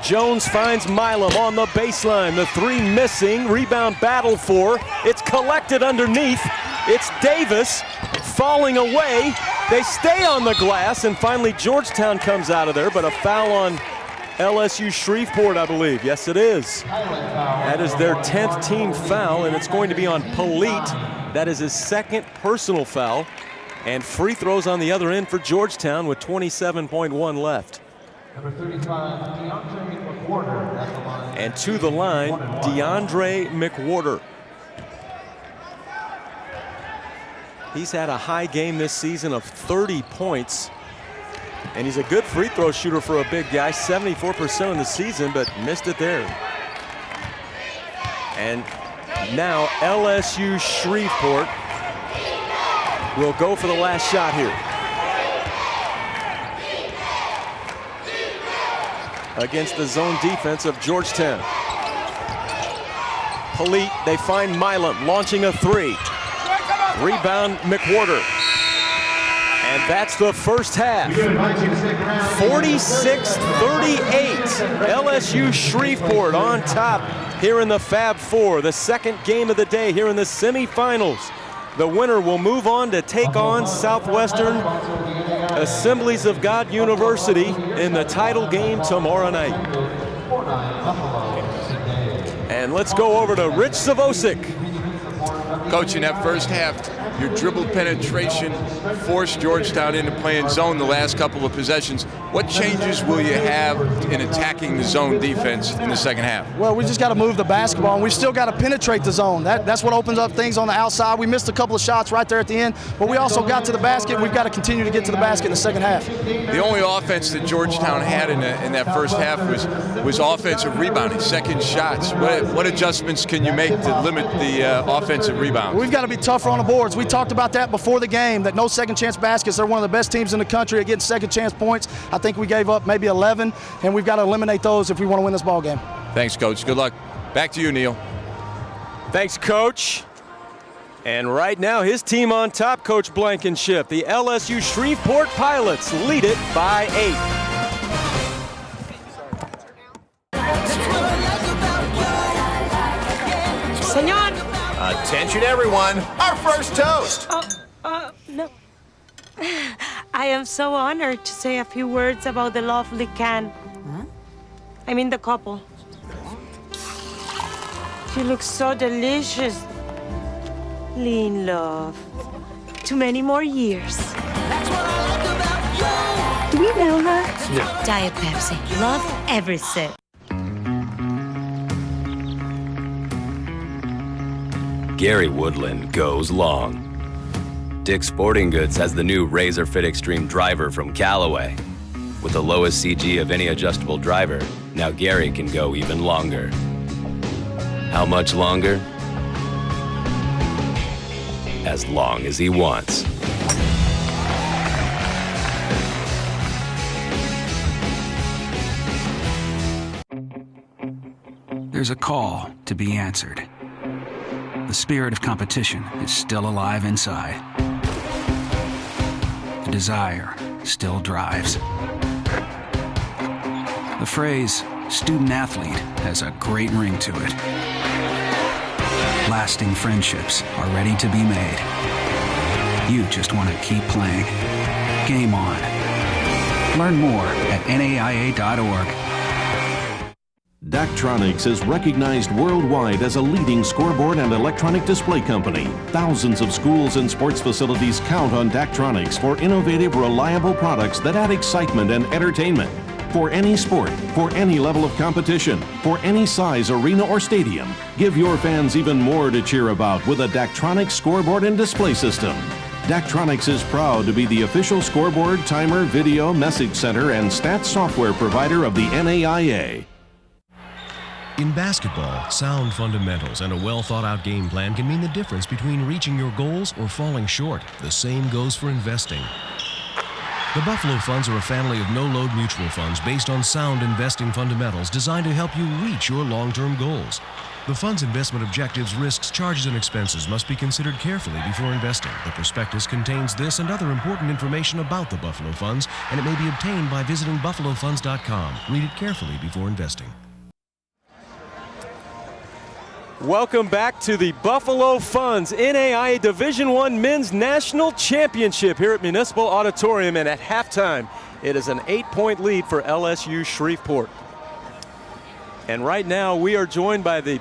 Jones finds Milam on the baseline. The three missing. Rebound battle for. It's collected underneath. It's Davis falling away. They stay on the glass, and finally Georgetown comes out of there, but a foul on LSU Shreveport, I believe. Yes, it is. That is their 10th team foul, and it's going to be on Polite. That is his second personal foul. And free throws on the other end for Georgetown with 27.1 left. Number 35, DeAndre McWhorter at the line. And to the line, DeAndre McWhorter. He's had a high game this season of 30 points. And he's a good free throw shooter for a big guy, 74% in the season, but missed it there. And now LSU Shreveport will go for the last shot here. Against the zone defense of Georgetown. Polite, they find Milam launching a three. Rebound McWhorter. And that's the first half. 46-38. LSU Shreveport on top here in the Fab Four. The second game of the day here in the semifinals. The winner will move on to take on Southwestern Assemblies of God University in the title game tomorrow night. And let's go over to Rich Savosic. Coach, in that first half, your dribble penetration forced Georgetown into playing zone the last couple of possessions. What changes will you have in attacking the zone defense in the second half? Well, we just got to move the basketball, and we've still got to penetrate the zone. That's what opens up things on the outside. We missed a couple of shots right there at the end, but we also got to the basket. We've got to continue to get to the basket in the second half. The only offense that Georgetown had in that first half was offensive rebounding, second shots. What adjustments can you make to limit the offensive rebounds? We've got to be tougher on the boards. We talked about that before the game, that no second chance baskets. They're one of the best teams in the country at getting second chance points. I think we gave up maybe 11, and we've got to eliminate those if we want to win this ball game. Thanks, Coach. Good luck. Back to you, Neil. Thanks, Coach. And right now, his team on top, Coach Blankenship. The LSU Shreveport Pilots lead it by 8. Senor! Attention, everyone. Our first toast. No. I am so honored to say a few words about the lovely can. Huh? I mean the couple. You look so delicious. Lean love. To many more years. Do we know her? No. Diet Pepsi. Love every sip. Gary Woodland goes long. Dick's Sporting Goods has the new Razor Fit Extreme driver from Callaway. With the lowest CG of any adjustable driver, now Gary can go even longer. How much longer? As long as he wants. There's a call to be answered. The spirit of competition is still alive inside. The desire still drives. The phrase student athlete has a great ring to it. Lasting friendships are ready to be made. You just want to keep playing. Game on. Learn more at naia.org. Daktronics is recognized worldwide as a leading scoreboard and electronic display company. Thousands of schools and sports facilities count on Daktronics for innovative, reliable products that add excitement and entertainment. For any sport, for any level of competition, for any size arena or stadium, give your fans even more to cheer about with a Daktronics scoreboard and display system. Daktronics is proud to be the official scoreboard, timer, video, message center, and stats software provider of the NAIA. In basketball, sound fundamentals and a well-thought-out game plan can mean the difference between reaching your goals or falling short. The same goes for investing. The Buffalo Funds are a family of no-load mutual funds based on sound investing fundamentals designed to help you reach your long-term goals. The fund's investment objectives, risks, charges, and expenses must be considered carefully before investing. The prospectus contains this and other important information about the Buffalo Funds, and it may be obtained by visiting buffalofunds.com. Read it carefully before investing. Welcome back to the Buffalo Funds NAIA Division I Men's National Championship here at Municipal Auditorium, and at halftime, it is an 8-point lead for LSU Shreveport. And right now, we are joined by the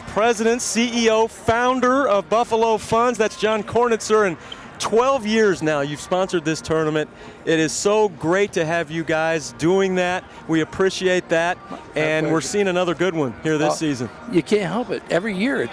president, CEO, founder of Buffalo Funds. That's John Kornitzer, and 12 years now you've sponsored this tournament. It is so great to have you guys doing that. We appreciate that, and we're seeing another good one here this season. You can't help it. Every year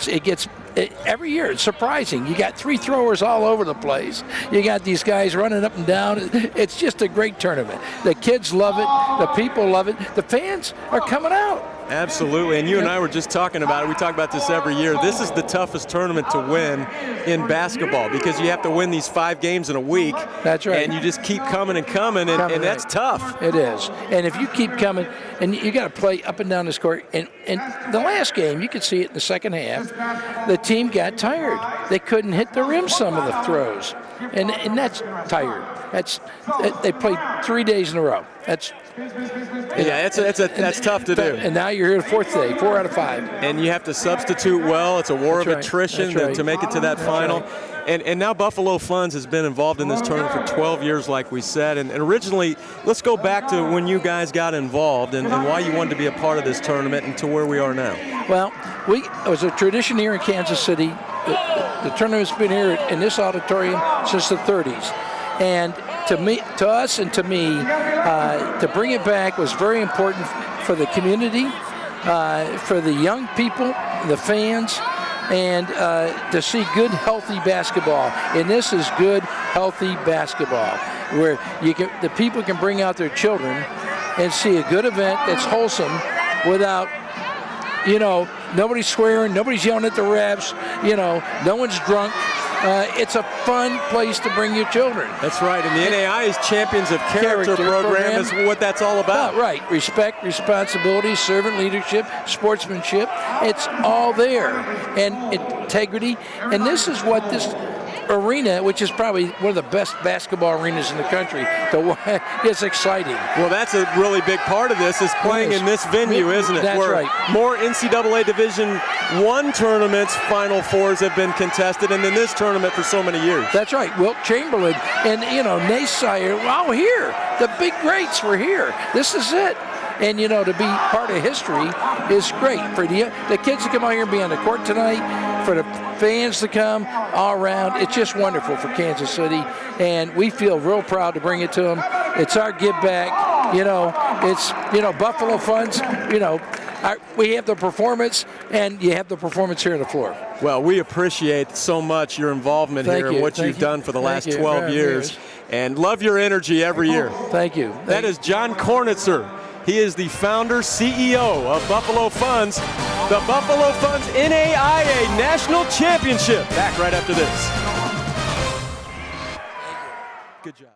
every year it's surprising. You got 3 throwers all over the place. You got these guys running up and down. It's just a great tournament. The kids love it. The people love it. The fans are coming out. Absolutely, and you and I were just talking about it. We talk about this every year. This is the toughest tournament to win in basketball because you have to win these 5 games in a week. That's right. And you just keep coming and coming, and that's tough. It is. And if you keep coming, and you got to play up and down this court, and the last game, you could see it in the second half, the team got tired. They couldn't hit the rim some of the throws, and that's tired. They played 3 days in a row. That's tough to do. And now you're here the 4th day, 4 out of 5. And you have to substitute well. It's a war of attrition to make it to that final. And now Buffalo Funds has been involved in this tournament for 12 years, like we said. And originally, let's go back to when you guys got involved and why you wanted to be a part of this tournament and to where we are now. Well, it was a tradition here in Kansas City. The tournament's been here in this auditorium since the 30s. And to us and to me, to bring it back was very important for the community, for the young people, the fans, and to see good, healthy basketball. And this is good, healthy basketball, where the people can bring out their children and see a good event that's wholesome without, nobody's swearing, nobody's yelling at the refs, no one's drunk. It's a fun place to bring your children. That's right, and the NAIA's Champions of Character program is what that's all about. Right, respect, responsibility, servant leadership, sportsmanship, it's all there, and integrity, and this is what this arena, which is probably one of the best basketball arenas in the country, it's exciting. Well, that's a really big part of this, is playing in this venue, isn't it? That's right. More NCAA Division I tournaments, Final Fours have been contested, and then this tournament for so many years. That's right. Wilt Chamberlain and, Naysire, wow, here. The big greats were here. This is it. And, to be part of history is great. For the kids to come out here and be on the court tonight, for the fans to come all around, it's just wonderful for Kansas City. And we feel real proud to bring it to them. It's our give back. It's, Buffalo Funds, we have the performance, and you have the performance here on the floor. Well, we appreciate so much your involvement here and what you've done for the last 12 years. And love your energy every year. Thank you. That is John Kornitzer. He is the founder, CEO of Buffalo Funds, the Buffalo Funds NAIA National Championship. Back right after this. Good job.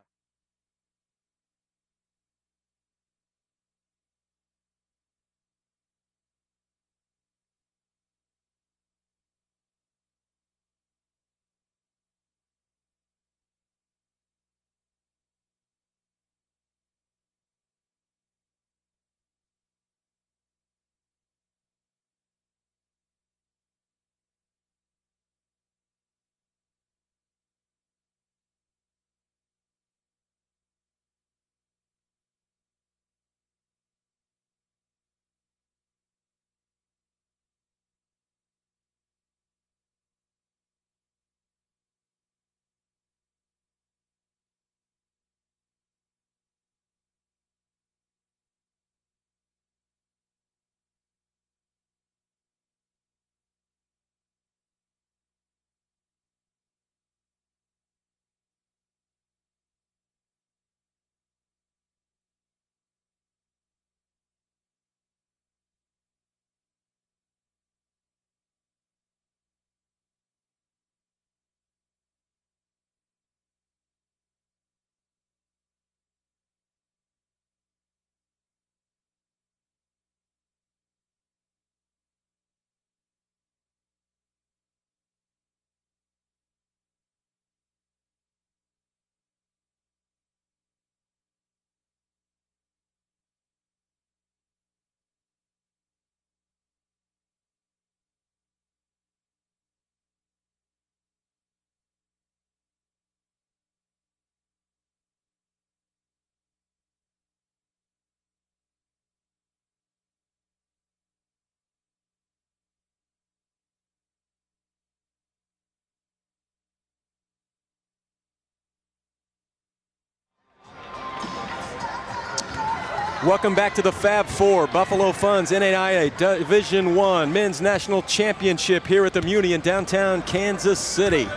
Welcome back to the Fab Four, Buffalo Funds NAIA Division I Men's National Championship here at the Muni in downtown Kansas City.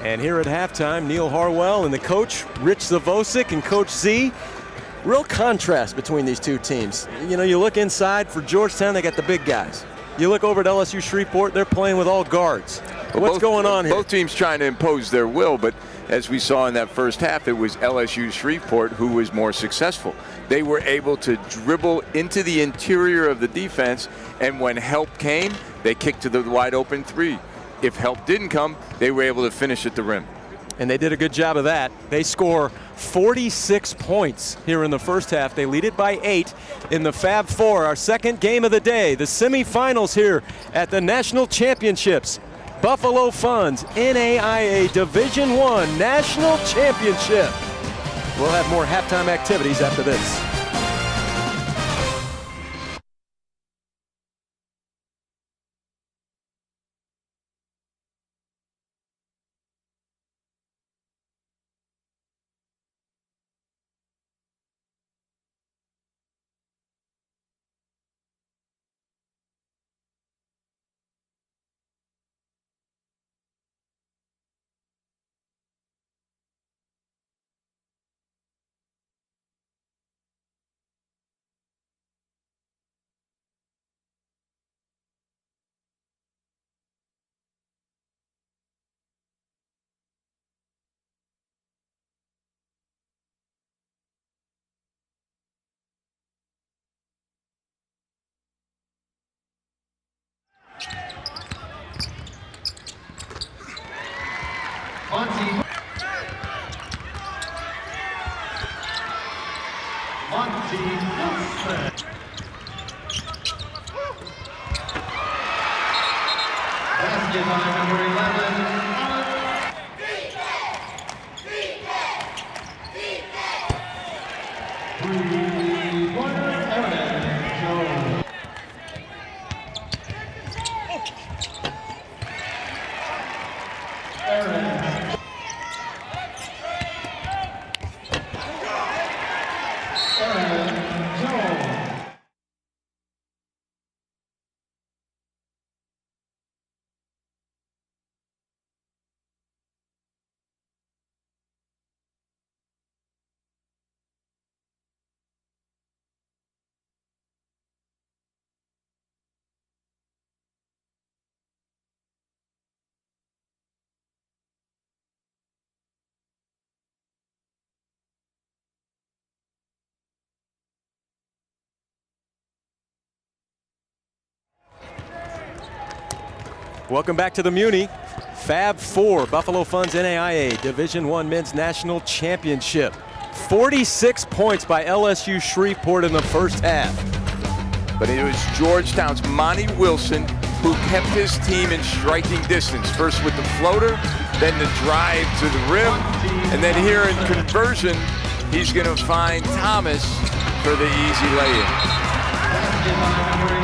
And here at halftime, Neil Harwell and the coach, Rich Zavosic and Coach Z. Real contrast between these two teams. You know, you look inside for Georgetown, they got the big guys. You look over at LSU Shreveport, they're playing with all guards. Well, What's going on here? Both teams trying to impose their will, but as we saw in that first half, it was LSU Shreveport who was more successful. They were able to dribble into the interior of the defense, and when help came, they kicked to the wide open three. If help didn't come, they were able to finish at the rim. And they did a good job of that. They score 46 points here in the first half. They lead it by 8 in the Fab Four, our second game of the day, the semifinals here at the National Championships. Buffalo Funds NAIA Division I National Championship. We'll have more halftime activities after this. Basket by number 11. Welcome back to the Muni. Fab Four, Buffalo Funds NAIA Division I Men's National Championship. 46 points by LSU Shreveport in the first half. But it was Georgetown's Monty Wilson who kept his team in striking distance. First with the floater, then the drive to the rim, and then here in conversion, he's going to find Thomas for the easy lay-in.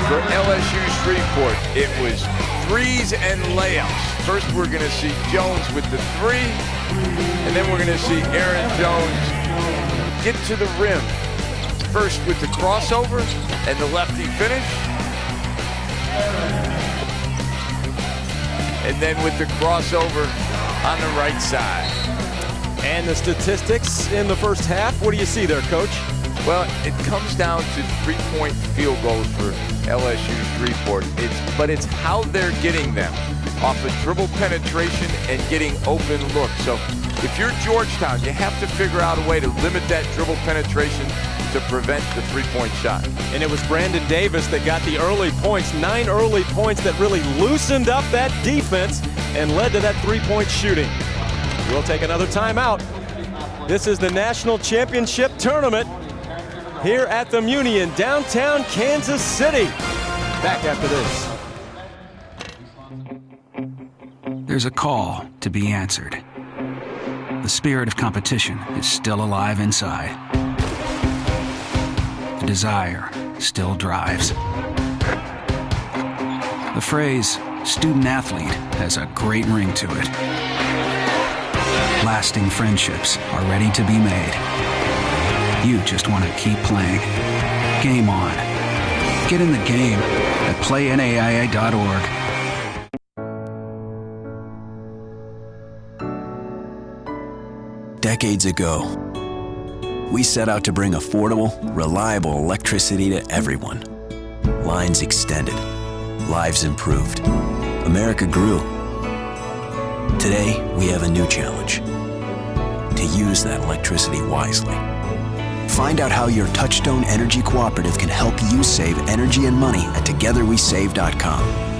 For LSU Shreveport, it was threes and layups. First, we're going to see Jones with the three, and then we're going to see Aaron Jones get to the rim. First with the crossover and the lefty finish, and then with the crossover on the right side. And the statistics in the first half, what do you see there, Coach? Well, it comes down to three-point field goals for LSU Shreveport. But it's how they're getting them, off of dribble penetration and getting open looks. So if you're Georgetown, you have to figure out a way to limit that dribble penetration to prevent the three-point shot. And it was Brandon Davis that got the early points, 9 early points that really loosened up that defense and led to that three-point shooting. We'll take another timeout. This is the National Championship Tournament here at the Muni in downtown Kansas City. Back after this. There's a call to be answered. The spirit of competition is still alive inside. The desire still drives. The phrase student athlete has a great ring to it. Lasting friendships are ready to be made. You just want to keep playing. Game on. Get in the game at playnaia.org. Decades ago, we set out to bring affordable, reliable electricity to everyone. Lines extended, lives improved, America grew. Today, we have a new challenge: to use that electricity wisely. Find out how your Touchstone Energy Cooperative can help you save energy and money at togetherwesave.com.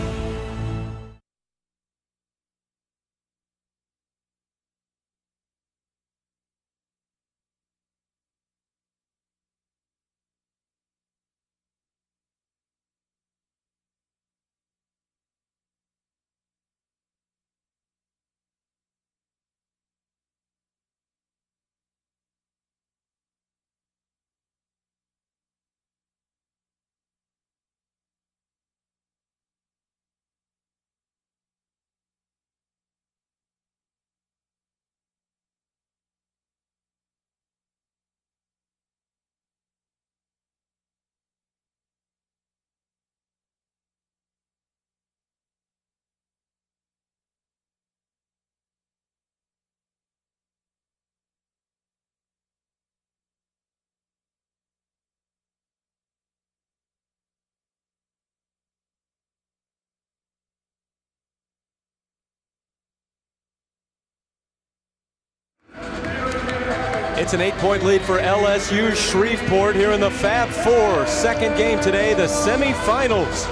It's an 8-point lead for LSU Shreveport here in the Fab Four. Second game today, the semifinals.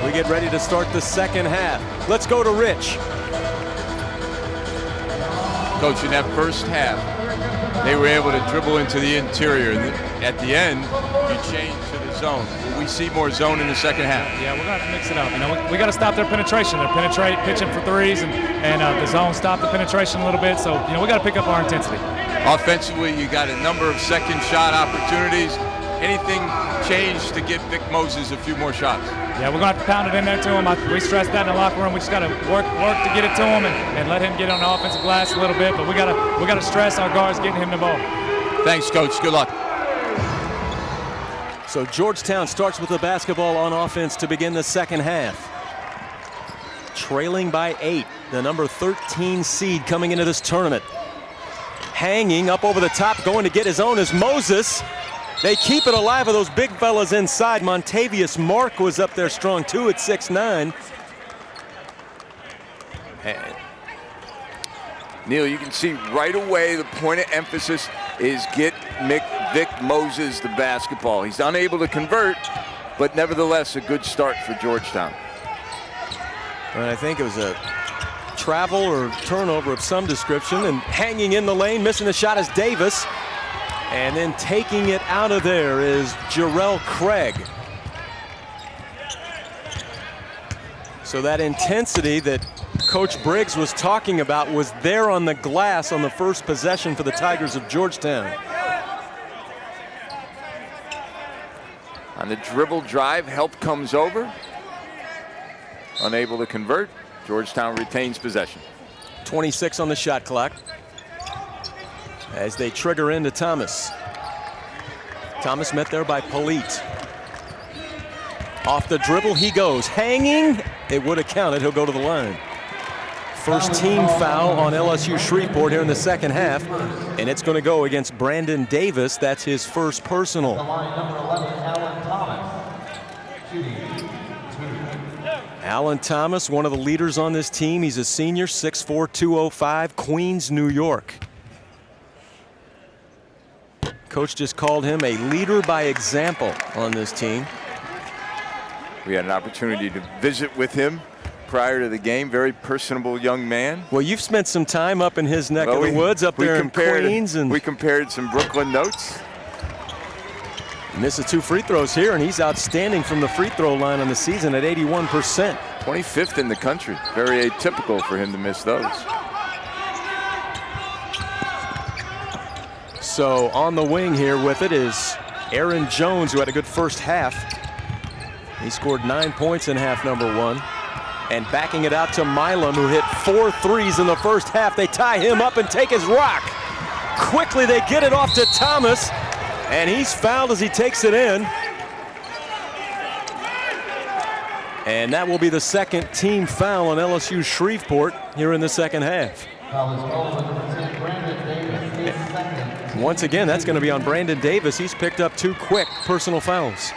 We get ready to start the second half. Let's go to Rich. Coach, in that first half, they were able to dribble into the interior. At the end, you change to the zone. Will we see more zone in the second half? Yeah, we're going to have to mix it up. You know, we got to stop their penetration. They're pitching for threes, and the zone stopped the penetration a little bit. So, you know, we got to pick up our intensity. Offensively, you got a number of second shot opportunities. Anything changed to get Vic Moses a few more shots? Yeah, we're going to have to pound it in there to him. We stressed that in the locker room. We just got to work to get it to him and let him get on the offensive glass a little bit. But we got to stress our guards getting him the ball. Thanks, Coach. Good luck. So Georgetown starts with the basketball on offense to begin the second half. Trailing by 8, the number 13 seed coming into this tournament. Hanging up over the top, going to get his own is Moses. They keep it alive with those big fellas inside. Montavious Mark was up there strong too at 6'9". And Neil, you can see right away the point of emphasis is get Vic Moses the basketball. He's unable to convert, but nevertheless a good start for Georgetown. And I think it was a travel or turnover of some description, and hanging in the lane, missing the shot is Davis. And then taking it out of there is Jarrell Craig. So that intensity that Coach Briggs was talking about was there on the glass on the first possession for the Tigers of Georgetown. On the dribble drive, help comes over. Unable to convert. Georgetown retains possession. 26 on the shot clock as they trigger into Thomas. Thomas met there by Polite. Off the dribble he goes, hanging. It would have counted, he'll go to the line. First team foul on LSU Shreveport here in the second half, and it's going to go against Brandon Davis. That's his first personal. Alan Thomas, one of the leaders on this team. He's a senior, 6'4", 205, Queens, New York. Coach just called him a leader by example on this team. We had an opportunity to visit with him prior to the game. Very personable young man. Well, you've spent some time up in his neck of the woods up there in Queens. And we compared some Brooklyn notes. Misses 2 free throws here, and he's outstanding from the free throw line on the season at 81%. 25th in the country. Very atypical for him to miss those. So on the wing here with it is Aaron Jones, who had a good first half. He scored 9 points in half number 1. And backing it out to Milam, who hit 4 threes in the first half. They tie him up and take his rock. Quickly they get it off to Thomas. And he's fouled as he takes it in. And that will be the second team foul on LSU Shreveport here in the second half. Once again, that's going to be on Brandon Davis. He's picked up 2 quick personal fouls.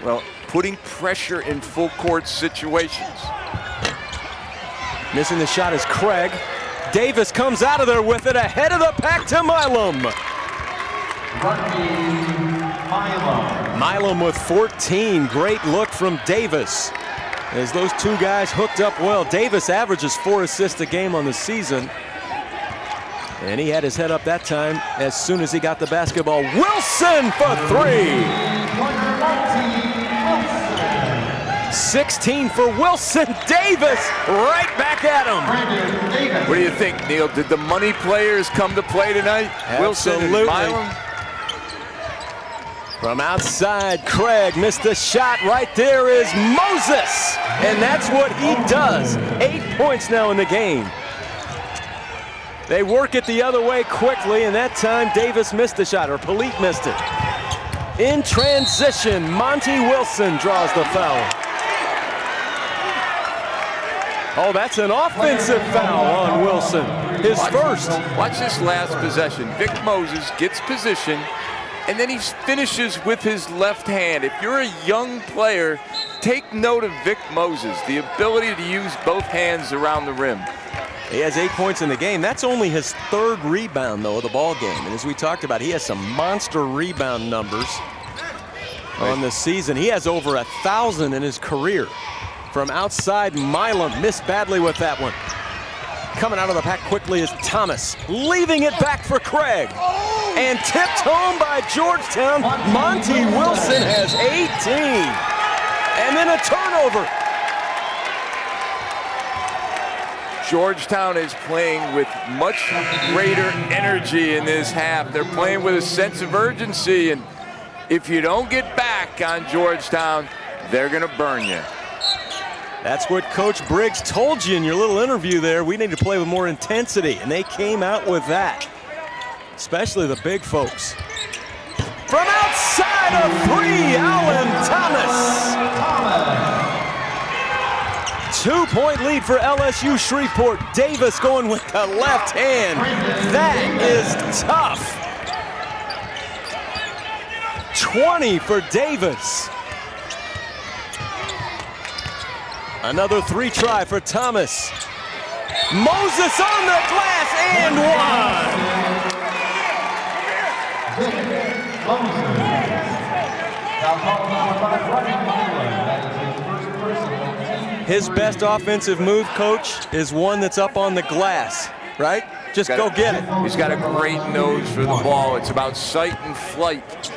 Well, putting pressure in full court situations. Missing the shot is Craig. Davis comes out of there with it, ahead of the pack to Milam. Milam with 14. Great look from Davis. As those 2 guys hooked up well. Davis averages 4 assists a game on the season. And he had his head up that time as soon as he got the basketball. Wilson for 3. 16 for Wilson. Davis right back at him. What do you think, Neil? Did the money players come to play tonight? Absolutely. Wilson and Milam? From outside, Craig missed the shot. Right there is Moses. And that's what he does. 8 points now in the game. They work it the other way quickly, and that time Davis missed the shot, or Polite missed it. In transition, Monty Wilson draws the foul. Oh, that's an offensive foul on Wilson. His first. Watch this last possession. Vic Moses gets position, and then he finishes with his left hand. If you're a young player, take note of Vic Moses, the ability to use both hands around the rim. He has 8 points in the game. That's only his 3rd rebound, though, of the ball game. And as we talked about, he has some monster rebound numbers on the season. He has over 1,000 in his career. From outside, Milam missed badly with that one. Coming out of the pack quickly is Thomas, leaving it back for Craig. And tipped home by Georgetown. Monty Wilson has 18. And then a turnover. Georgetown is playing with much greater energy in this half. They're playing with a sense of urgency, and if you don't get back on Georgetown, they're going to burn you. That's what Coach Briggs told you in your little interview there. We need to play with more intensity, and they came out with that, especially the big folks. From outside of 3, Alan Thomas. 2-point lead for LSU Shreveport. Davis going with the left hand. That is tough. 20 for Davis. Another 3 try for Thomas. Moses on the glass and one. His best offensive move, Coach, is one that's up on the glass, right? Just go get it. He's got a great nose for the ball. It's about sight and flight.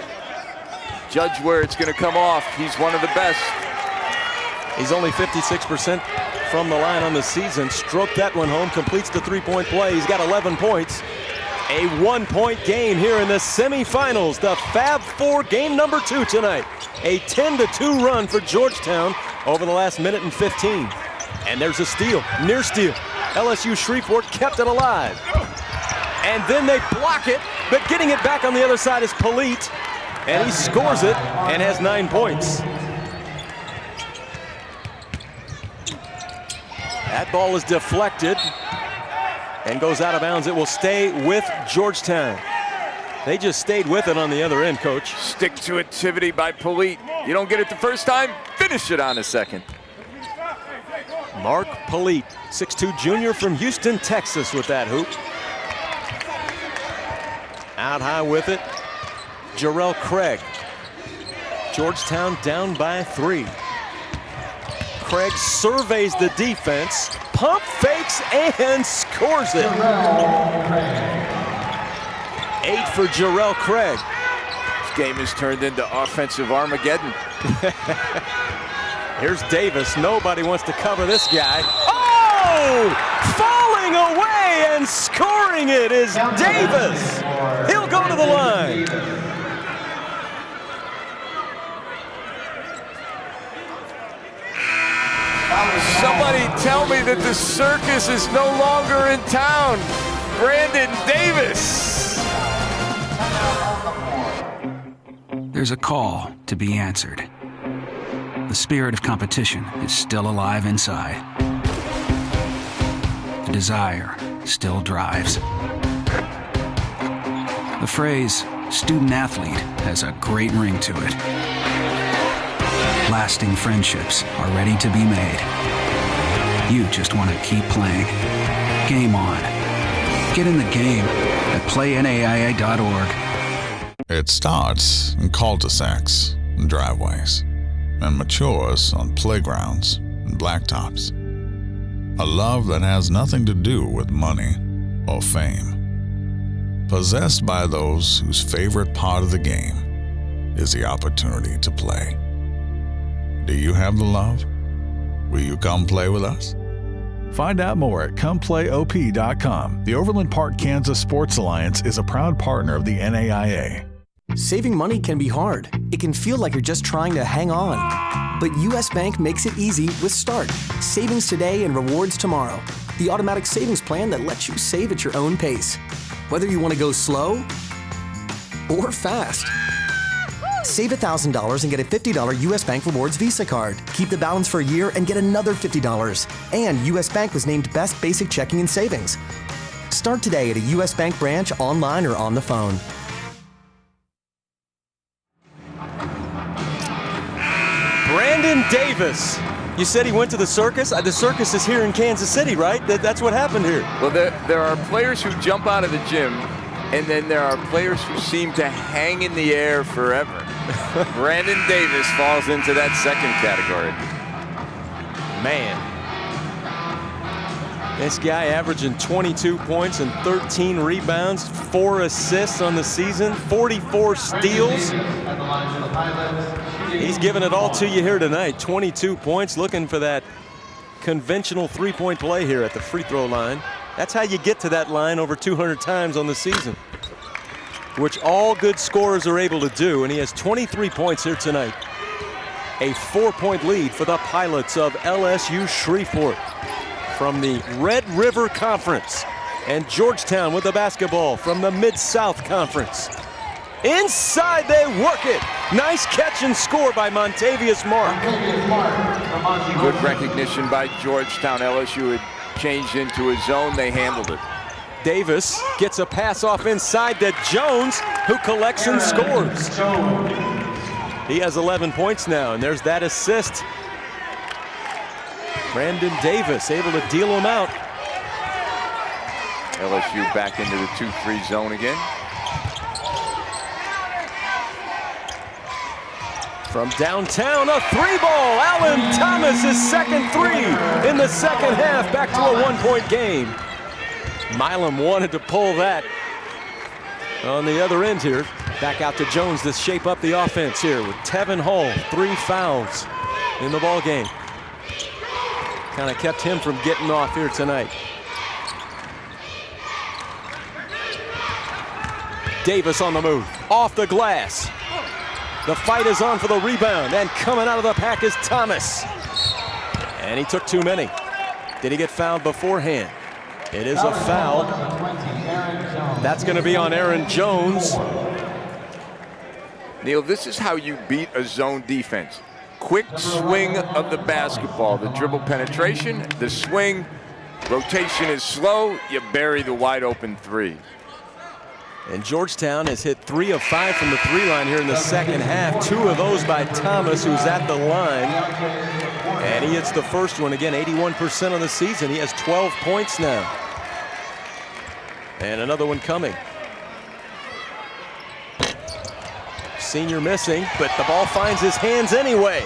Judge where it's going to come off. He's one of the best. He's only 56% from the line on the season. Stroked that one home, completes the 3-point play. He's got 11 points. A 1-point game here in the semifinals. The Fab Four, game number 2 tonight. A 10-2 run for Georgetown over the last minute and 15. And there's a steal, near steal. LSU Shreveport kept it alive. And then they block it, but getting it back on the other side is Polite. And he scores it and has 9 points. That ball is deflected and goes out of bounds. It will stay with Georgetown. They just stayed with it on the other end, Coach. Stick-to-itivity by Polite. You don't get it the first time, finish it on a second. Mark Polite, 6'2" junior from Houston, Texas with that hoop. Out high with it, Jarrell Craig. Georgetown down by 3. Craig surveys the defense, pump fakes and scores it. 8 for Jarrell Craig. This game has turned into offensive Armageddon. Here's Davis. Nobody wants to cover this guy. Oh! Falling away and scoring it is Davis. He'll go to the line. Somebody tell me that the circus is no longer in town. Brandon Davis. There's a call to be answered. The spirit of competition is still alive inside. The desire still drives. The phrase student athlete has a great ring to it. Lasting friendships are ready to be made. You just want to keep playing. Game on. Get in the game at playnaia.org. It starts in cul-de-sacs and driveways and matures on playgrounds and blacktops. A love that has nothing to do with money or fame. Possessed by those whose favorite part of the game is the opportunity to play. Do you have the love? Will you come play with us? Find out more at ComePlayOP.com. The Overland Park, Kansas Sports Alliance is a proud partner of the NAIA. Saving money can be hard. It can feel like you're just trying to hang on. But U.S. Bank makes it easy with Start. Savings today and rewards tomorrow. The automatic savings plan that lets you save at your own pace. Whether you want to go slow or fast. Save $1,000 and get a $50 U.S. Bank Rewards Visa card. Keep the balance for a year and get another $50. And U.S. Bank was named Best Basic Checking and Savings. Start today at a U.S. Bank branch, online, or on the phone. Brandon Davis. You said he went to the circus? The circus is here in Kansas City, right? That's what happened here. Well, there are players who jump out of the gym, and then there are players who seem to hang in the air forever. Brandon Davis falls into that second category. Man. This guy averaging 22 points and 13 rebounds, 4 assists on the season, 44 steals. He's giving it all to you here tonight. 22 points, looking for that conventional three-point play here at the free throw line. That's how you get to that line over 200 times on the season, which all good scorers are able to do, and he has 23 points here tonight. A 4-point lead for the Pilots of LSU Shreveport from the Red River Conference, and Georgetown with the basketball from the Mid-South Conference. Inside, they work it. Nice catch and score by Montavious Mark. Good recognition by Georgetown. LSU had changed into a zone. They handled it. Davis gets a pass off inside to Jones, who collects and scores. He has 11 points now, and there's that assist. Brandon Davis able to deal him out. LSU back into the 2-3 zone again. From downtown, a three ball. Alan Thomas, his second three in the second half. Back to a 1-point game. Milam wanted to pull that on the other end here. Back out to Jones to shape up the offense here with Tevin Hall. 3 fouls in the ball game. Kind of kept him from getting off here tonight. Davis on the move, off the glass. The fight is on for the rebound, and coming out of the pack is Thomas. And he took too many. Did he get fouled beforehand? It is a foul. That's going to be on Aaron Jones. Neil, this is how you beat a zone defense. Quick swing of the basketball, the dribble penetration, the swing, rotation is slow, you bury the wide open three. And Georgetown has hit 3 of 5 from the 3-line here in the second half. 2 of those by Thomas, who's at the line. And he hits the first one again, 81% on the season. He has 12 points now. And another one coming. Senior missing, but the ball finds his hands anyway.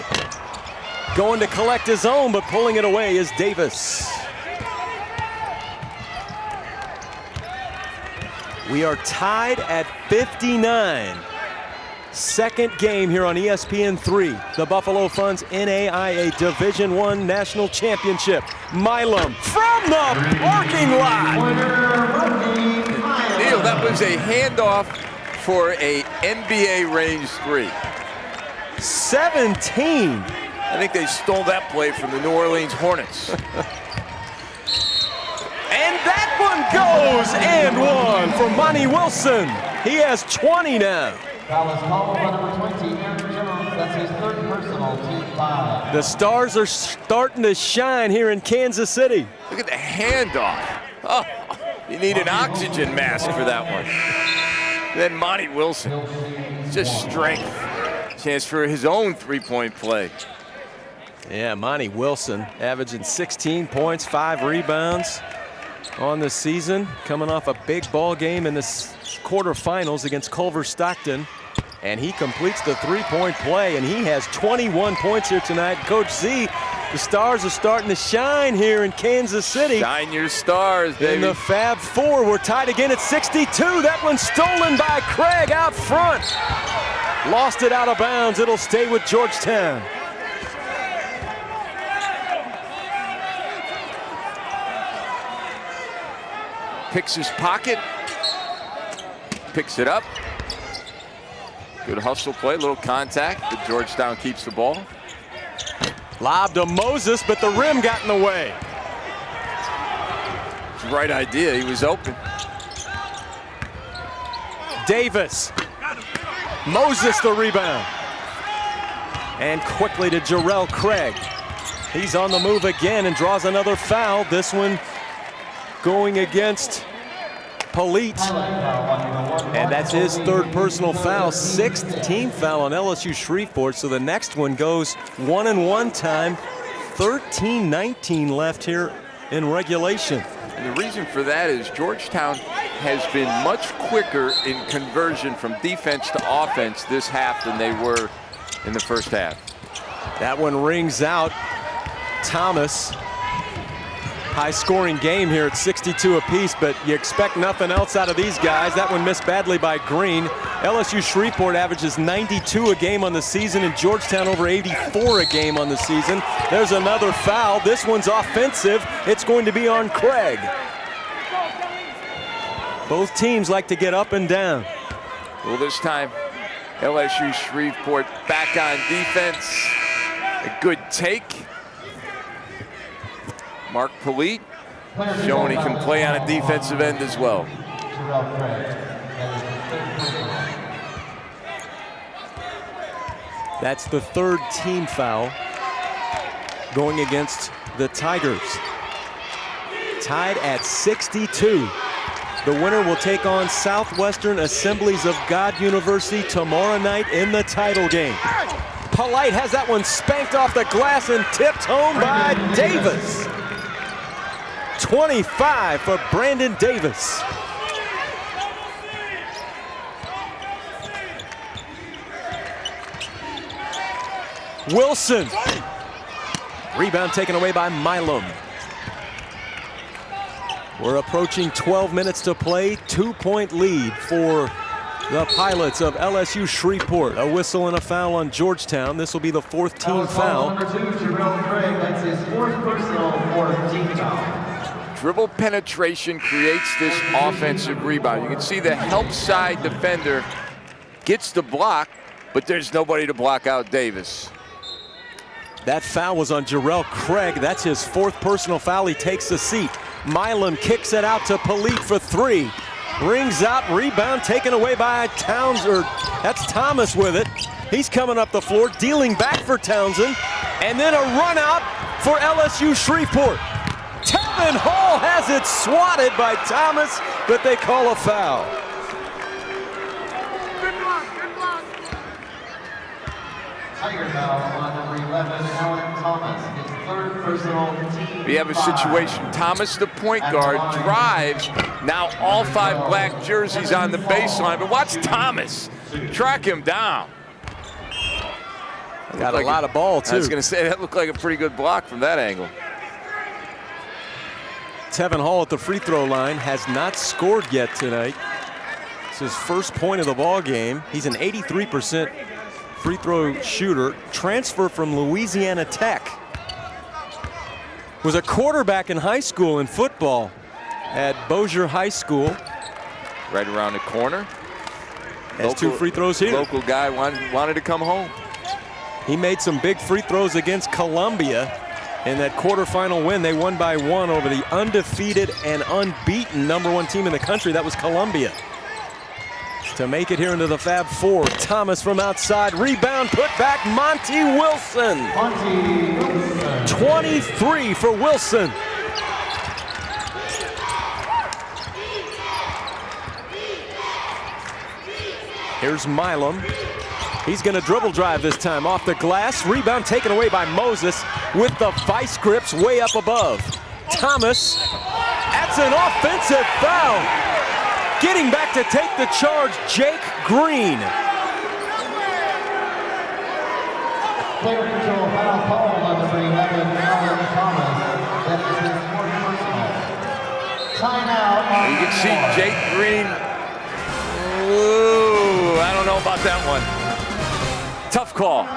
Going to collect his own, but pulling it away is Davis. We are tied at 59. Second game here on ESPN3. The Buffalo Funds NAIA Division I National Championship. Milam from the parking lot. Neil, that was a handoff for a NBA range 3. 17. I think they stole that play from the New Orleans Hornets. And that one goes and one for Monty Wilson. He has 20 now. Foul is called by number 20, Aaron Jones. That's his third personal, team foul. The Stars are starting to shine here in Kansas City. Look at the handoff. Oh, you need an oxygen mask for that one. And then Monty Wilson, just strength. Chance for his own three-point play. Yeah, Monty Wilson averaging 16 points, 5 rebounds on the season, coming off a big ball game in the quarterfinals against Culver Stockton. And he completes the three-point play, and he has 21 points here tonight. Coach Z, the Stars are starting to shine here in Kansas City. Shine your stars, baby. In the Fab Four, we're tied again at 62. That one's stolen by Craig out front. Lost it out of bounds. It'll stay with Georgetown. Picks his pocket. Picks it up. Good hustle play, little contact, but Georgetown keeps the ball. Lob to Moses, but the rim got in the way. It's the right idea, he was open. Davis. Moses the rebound. And quickly to Jarrell Craig. He's on the move again and draws another foul. This one going against Polite. And that's his third personal foul, 6th team foul on LSU Shreveport. So the next one goes 1-and-1 time, 13-19 left here in regulation. And the reason for that is Georgetown has been much quicker in conversion from defense to offense this half than they were in the first half. That one rings out. Thomas. High-scoring game here at 62 apiece, but you expect nothing else out of these guys. That one missed badly by Green. LSU Shreveport averages 92 a game on the season, and Georgetown over 84 a game on the season. There's another foul. This one's offensive. It's going to be on Craig. Both teams like to get up and down. Well, this time, LSU Shreveport back on defense. A good take. Mark Polite showing he can play on a defensive end as well. That's the third team foul going against the Tigers. Tied at 62. The winner will take on Southwestern Assemblies of God University tomorrow night in the title game. Polite has that one spanked off the glass and tipped home by Davis. 25 for Brandon Davis. Wilson. Rebound taken away by Milam. We're approaching 12 minutes to play. 2-point lead for the Pilots of LSU Shreveport. A whistle and a foul on Georgetown. This will be the 4th team foul. Number 2, Jarrell Craig. That's his 4th personal, 4th team foul. Dribble penetration creates this offensive rebound. You can see the help side defender gets the block, but there's nobody to block out Davis. That foul was on Jarrell Craig. That's his 4th personal foul. He takes the seat. Milam kicks it out to Polite for 3. Rings out, rebound taken away by Townsend. That's Thomas with it. He's coming up the floor, dealing back for Townsend. And then a run out for LSU Shreveport. Tevin Hall has it swatted by Thomas, but they call a foul. Good block. Tiger foul on number 11, Alan Thomas, his 3rd personal team. We have a situation. Thomas, the point guard, drives. Now all 5 black jerseys on the baseline, but watch Thomas track him down. Got a lot of ball, too. I was going to say, that looked like a pretty good block from that angle. Tevin Hall at the free throw line has not scored yet tonight. It's his first point of the ball game. He's an 83% free throw shooter. Transfer from Louisiana Tech. Was a quarterback in high school in football at Bossier High School. Right around the corner. Has 2 free throws here. Local guy wanted to come home. He made some big free throws against Columbia. In that quarterfinal win, they won by 1 over the undefeated and unbeaten #1 team in the country. That was Columbia. to make it here into the Fab Four. Thomas from outside, rebound, put back, Monty Wilson. 23 for Wilson. Here's Milam. He's going to dribble drive this time off the glass. Rebound taken away by Moses with the vice grips way up above. Thomas, that's an offensive foul. Getting back to take the charge, Jake Green. Player control foul called on number 11, Alan Thomas. That is his fourth personal. Timeout. You can see Jake Green. Ooh, I don't know about that one. Tough call.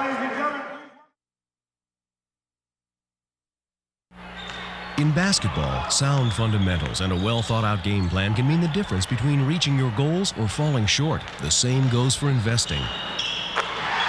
In basketball, sound fundamentals and a well-thought-out game plan can mean the difference between reaching your goals or falling short. The same goes for investing.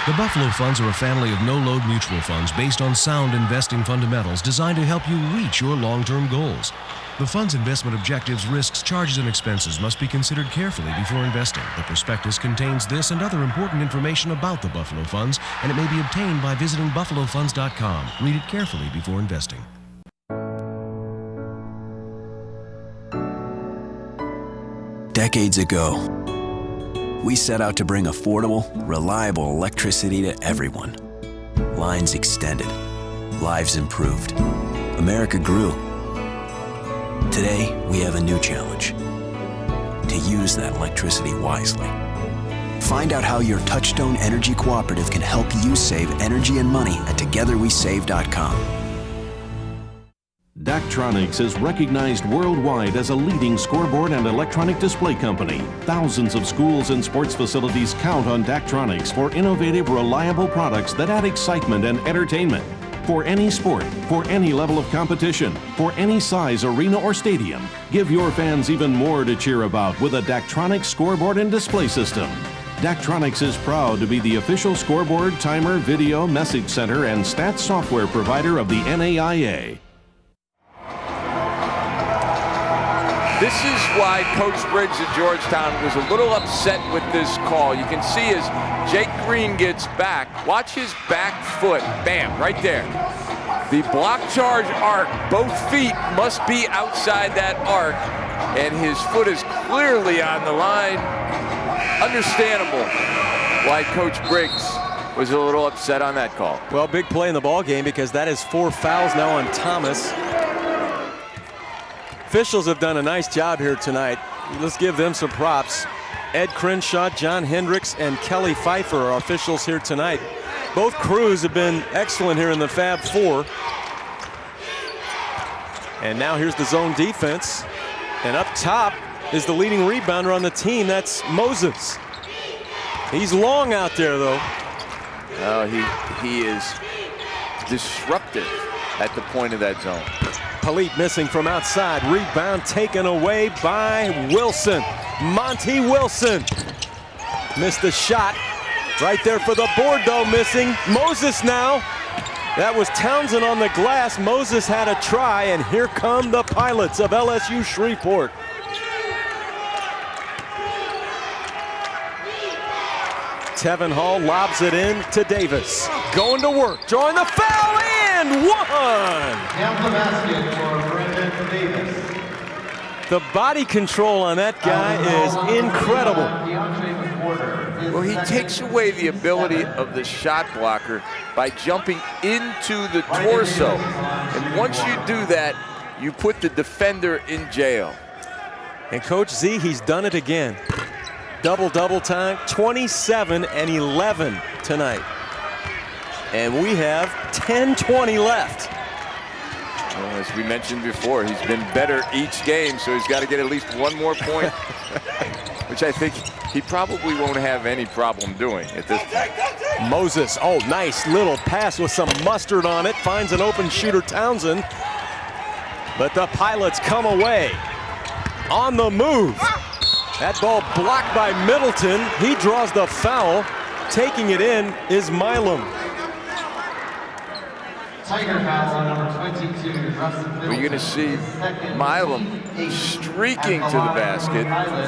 The Buffalo Funds are a family of no-load mutual funds based on sound investing fundamentals designed to help you reach your long-term goals. The fund's investment objectives, risks, charges, and expenses must be considered carefully before investing. The prospectus contains this and other important information about the Buffalo Funds, and it may be obtained by visiting buffalofunds.com. Read it carefully before investing. Decades ago, we set out to bring affordable, reliable electricity to everyone. Lines extended, lives improved, America grew. Today, we have a new challenge: to use that electricity wisely. Find out how your Touchstone Energy Cooperative can help you save energy and money at togetherwesave.com. Daktronics is recognized worldwide as a leading scoreboard and electronic display company. Thousands of schools and sports facilities count on Daktronics for innovative, reliable products that add excitement and entertainment. For any sport, for any level of competition, for any size arena or stadium, give your fans even more to cheer about with a Daktronics scoreboard and display system. Daktronics is proud to be the official scoreboard, timer, video, message center, and stats software provider of the NAIA. This is why Coach Briggs at Georgetown was a little upset with this call. You can see as Jake Green gets back, watch his back foot, bam, right there. The block charge arc, both feet must be outside that arc, and his foot is clearly on the line. Understandable why Coach Briggs was a little upset on that call. Well, big play in the ball game because that is 4 fouls now on Thomas. Officials have done a nice job here tonight. Let's give them some props. Ed Crenshaw, John Hendricks, and Kelly Pfeiffer are officials here tonight. Both crews have been excellent here in the Fab Four. And now here's the zone defense. And up top is the leading rebounder on the team. That's Moses. He's long out there, though. Oh, he is disruptive at the point of that zone. Palit missing from outside. Rebound taken away by Wilson. Monty Wilson missed the shot. Right there for the board, though, missing. Moses now. That was Townsend on the glass. Moses had a try, and here come the pilots of LSU Shreveport. Tevin Hall lobs it in to Davis. Going to work, drawing the foul, and one! Down the basket for Brendan Davis. The body control on that guy is incredible. Well, he takes away the ability of the shot blocker by jumping into the torso. And once you do that, you put the defender in jail. And Coach Z, he's done it again. Double time, 27 and 11 tonight. And we have 10:20 left. Well, as we mentioned before, he's been better each game, so he's got to get at least one more point, which I think he probably won't have any problem doing at this point. Moses, oh, nice little pass with some mustard on it. Finds an open shooter, Townsend. But the Pilots come away on the move. That ball blocked by Middleton. He draws the foul. Taking it in is Milam. Tiger foul on number 22, Russell. We're going to see Milam streaking to the basket,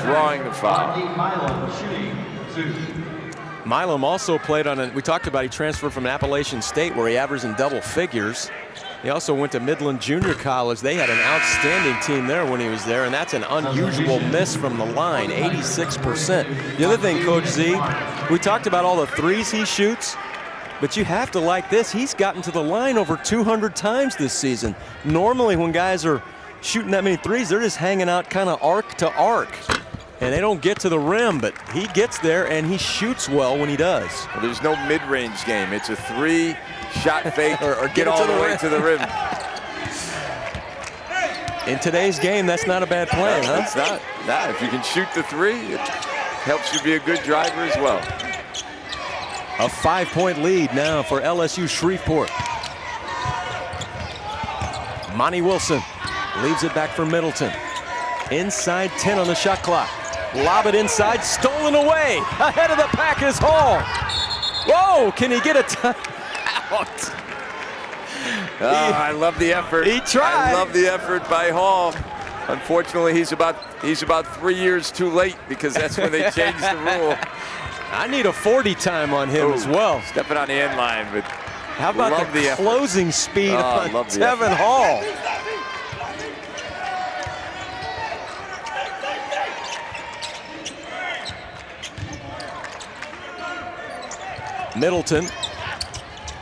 drawing the foul. Milam shooting 2. Milam also played on we talked about he transferred from Appalachian State where he averaged in double figures. He also went to Midland Junior College. They had an outstanding team there when he was there, and that's an unusual miss from the line, 86%. The other thing, Coach Z, we talked about all the threes he shoots, but you have to like this. He's gotten to the line over 200 times this season. Normally when guys are shooting that many threes, they're just hanging out kind of arc to arc, and they don't get to the rim, but he gets there and he shoots well when he does. Well, there's no mid-range game. It's a 3-shot fake or get all the way to the rim. In today's game, that's not a bad plan, huh? It's not. Nah, if you can shoot the 3, it helps you be a good driver as well. A 5-point lead now for LSU Shreveport. Monty Wilson leaves it back for Middleton. Inside 10 on the shot clock. Lob it inside, stolen away. Ahead of the pack is Hall. Whoa, can he get a timeout? Oh, I love the effort. He tried. I love the effort by Hall. Unfortunately, he's about 3 years too late because that's when they changed the rule. I need a 40 time on him as well. Stepping on the end line, but how about the closing speed on Tevin Hall? Middleton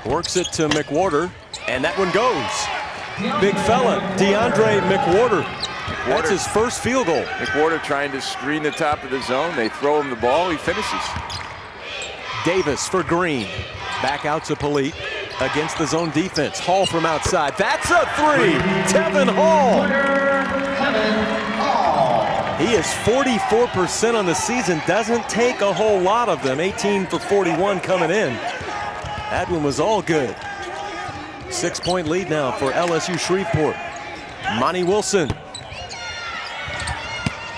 works it to McWhorter, and that one goes. Big fella, DeAndre McWhorter. That's his first field goal. McWhorter trying to screen the top of the zone. They throw him the ball, he finishes. Davis for Green. Back out to Polite against the zone defense. Hall from outside. That's a 3. Tevin Hall. He is 44% on the season. Doesn't take a whole lot of them. 18 for 41 coming in. That one was all good. 6-point lead now for LSU Shreveport. Monty Wilson.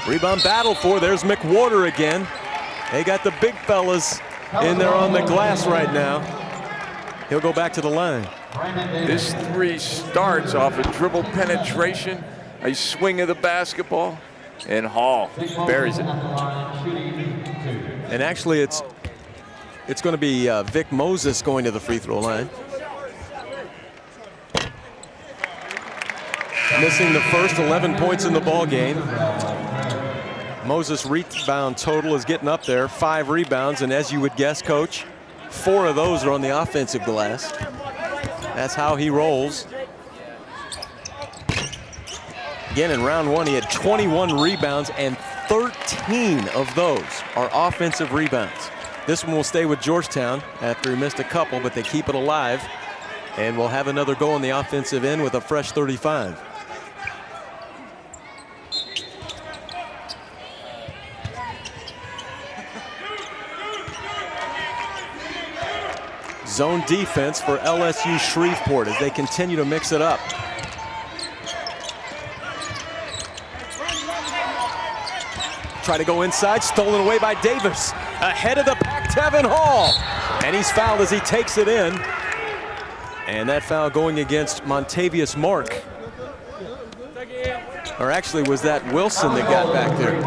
Rebound battle for. There's McWhorter again. They got the big fellas in there on the glass right now. He'll go back to the line. This 3 starts off a dribble penetration, a swing of the basketball, and Hall buries it. And actually, it's going to be Vic Moses going to the free throw line. Missing the first 11 points in the ball game. Moses' rebound total is getting up there, 5 rebounds, and as you would guess, Coach, 4 of those are on the offensive glass. That's how he rolls. Again, in round 1, he had 21 rebounds, and 13 of those are offensive rebounds. This one will stay with Georgetown after he missed a couple, but they keep it alive, and we'll have another go on the offensive end with a fresh 35. Zone defense for LSU Shreveport as they continue to mix it up. Try to go inside, stolen away by Davis. Ahead of the pack, Tevin Hall. And he's fouled as he takes it in. And that foul going against Montavious Mark. Or actually, was that Wilson that got back there?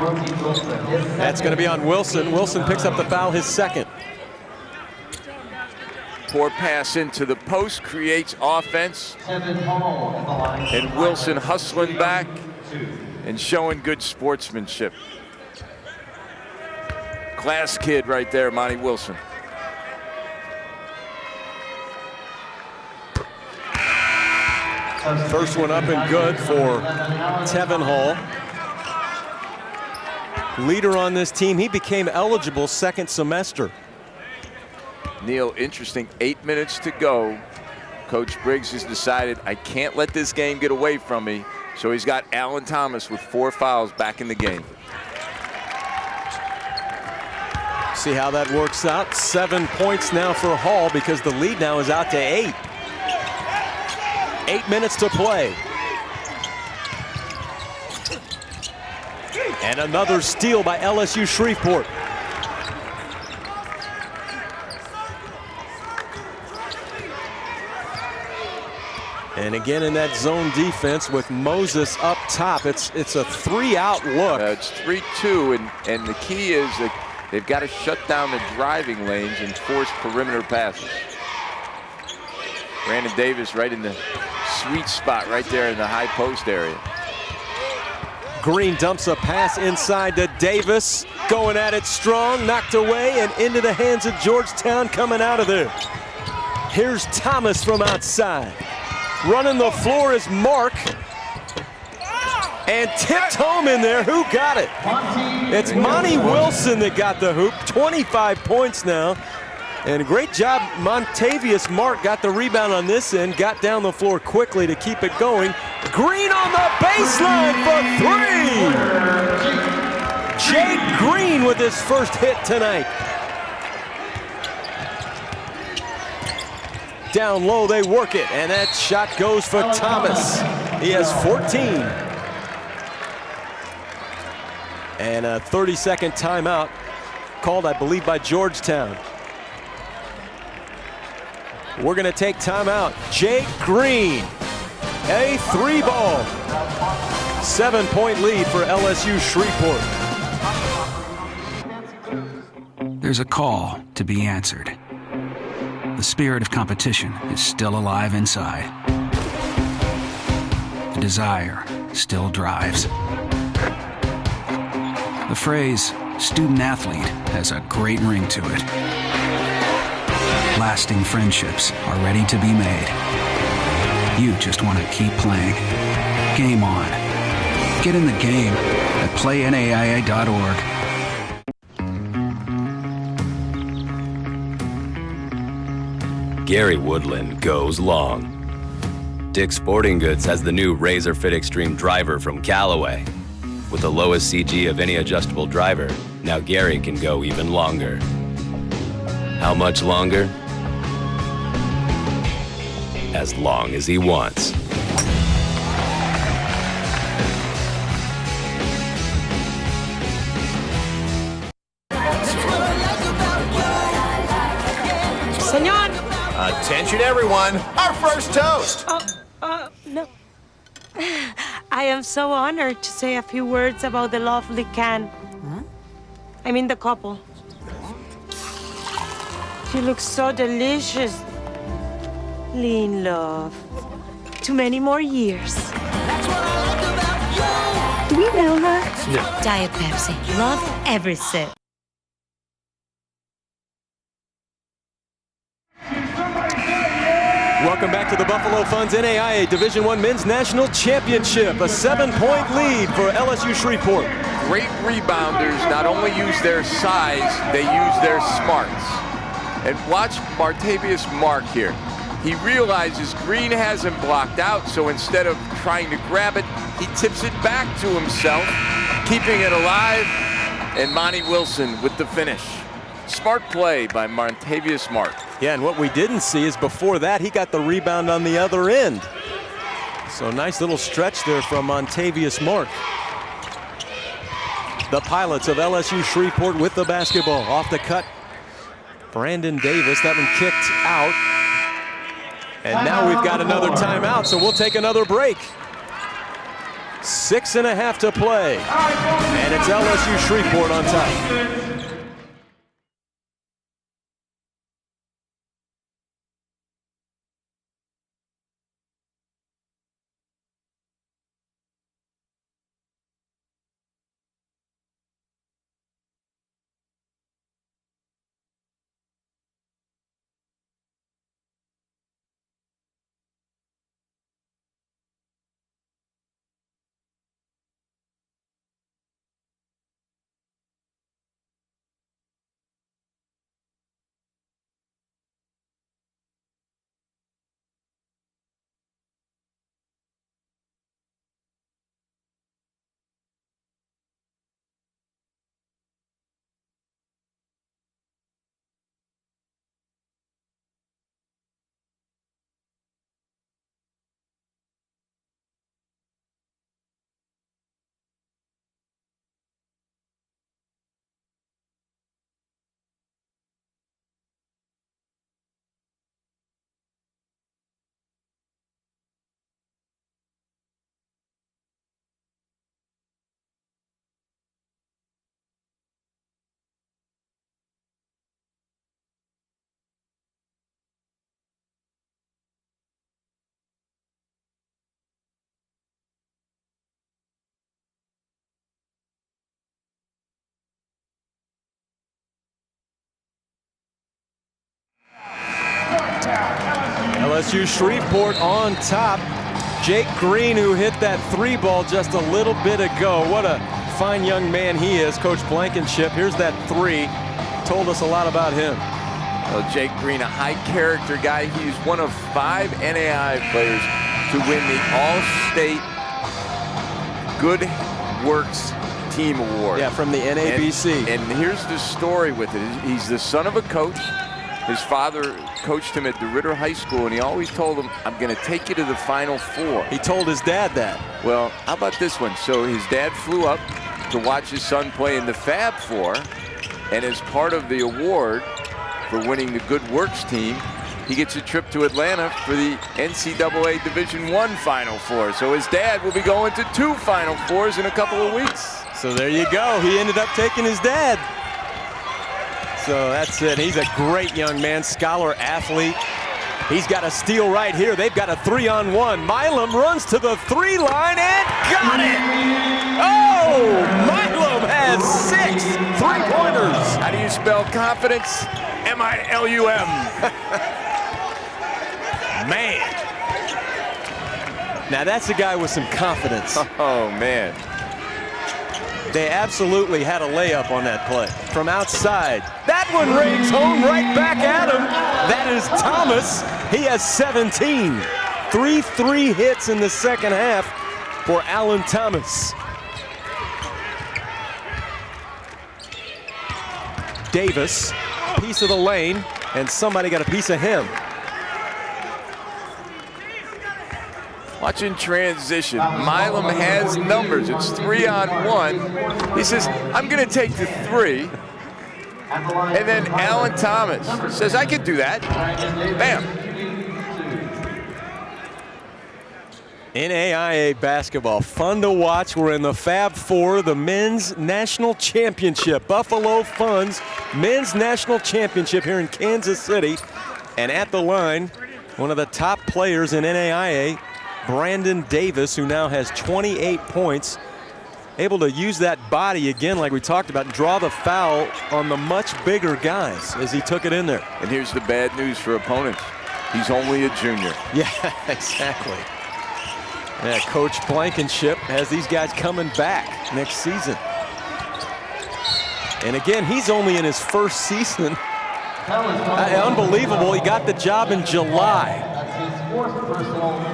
That's going to be on Wilson. Wilson picks up the foul, his second. Poor pass into the post creates offense. And Wilson hustling back and showing good sportsmanship. Class kid right there, Monty Wilson. First one up and good for Tevin Hall. Leader on this team. He became eligible second semester. Neil, interesting, 8 minutes to go. Coach Briggs has decided, I can't let this game get away from me. So he's got Alan Thomas with 4 fouls back in the game. See how that works out. 7 points now for Hall because the lead now is out to 8. 8 minutes to play. And another steal by LSU Shreveport. And again in that zone defense with Moses up top. It's a 3-out look. It's 3-2, and the key is that they've got to shut down the driving lanes and force perimeter passes. Brandon Davis right in the sweet spot right there in the high post area. Green dumps a pass inside to Davis. Going at it strong, knocked away and into the hands of Georgetown coming out of there. Here's Thomas from outside. Running the floor is Mark. And tipped home in there. Who got it? It's Monty Wilson that got the hoop. 25 points now. And a great job, Montavious Mark got the rebound on this end, got down the floor quickly to keep it going. Green on the baseline for 3. Jake Green with his first hit tonight. Down low, they work it, and that shot goes for Thomas. He has 14. And a 30-second timeout called, I believe, by Georgetown. We're going to take timeout. Jake Green, a 3-ball. 7-point lead for LSU Shreveport. There's a call to be answered. The spirit of competition is still alive inside. The desire still drives. The phrase student athlete has a great ring to it. Lasting friendships are ready to be made. You just want to keep playing. Game on. Get in the game at playnaia.org. Gary Woodland goes long. Dick's Sporting Goods has the new Razor Fit Extreme driver from Callaway. With the lowest CG of any adjustable driver, now Gary can go even longer. How much longer? As long as he wants. Senor! Attention everyone, our first toast. No. I am so honored to say a few words about the lovely can. I mean the couple. You look so delicious. Lean love. Too many more years. Do we know her? No. Diet Pepsi. Love every sip. Welcome back to the Buffalo Funds NAIA Division I Men's National Championship. A 7-point lead for LSU Shreveport. Great rebounders not only use their size, they use their smarts. And watch Martavious Mark here. He realizes Green has him blocked out, so instead of trying to grab it, he tips it back to himself, keeping it alive, and Monty Wilson with the finish. Smart play by Martavious Mark. Yeah, and what we didn't see is before that, he got the rebound on the other end. So nice little stretch there from Montavious Mark. The Pilots of LSU Shreveport with the basketball. Off the cut, Brandon Davis, that one kicked out. And now we've got another timeout, so we'll take another break. 6.5 to play. And it's LSU Shreveport on top. LSU Shreveport on top. Jake Green, who hit that 3 ball just a little bit ago. What a fine young man he is, Coach Blankenship. Here's that 3. Told us a lot about him. Well, Jake Green, a high character guy. He's one of 5 NAI players to win the All-State Good Works Team Award. Yeah, from the NABC. And here's the story with it. He's the son of a coach. His father coached him at DeRitter High School, and he always told him, I'm going to take you to the Final Four. He told his dad that. Well, how about this one? So his dad flew up to watch his son play in the Fab Four, and as part of the award for winning the Good Works team, he gets a trip to Atlanta for the NCAA Division I Final Four. So his dad will be going to 2 Final Fours in a couple of weeks. So there you go. He ended up taking his dad. So that's it. He's a great young man, scholar athlete. He's got a steal right here. They've got a 3-on-1. Milam runs to the 3 line and got it. Oh, Milam has 6 3-pointers. How do you spell confidence? M-I-L-U-M. Man. Now that's a guy with some confidence. Oh, man. They absolutely had a layup on that play. From outside. That one rings home right back at him. That is Thomas. He has 17. 3 hits in the second half for Alan Thomas. Davis, piece of the lane, and somebody got a piece of him. Watching transition, Milam has numbers. It's 3-on-1. He says, I'm going to take the 3. And then Alan Thomas says, I can do that. Bam. NAIA basketball, fun to watch. We're in the Fab Four, the Men's National Championship. Buffalo Funds Men's National Championship here in Kansas City. And at the line, one of the top players in NAIA, Brandon Davis, who now has 28 points, able to use that body again like we talked about and draw the foul on the much bigger guys as he took it in there. And here's the bad news for opponents. He's only a junior. Yeah, exactly. Yeah, Coach Blankenship has these guys coming back next season. And again, he's only in his first season. Unbelievable, he got the job in July.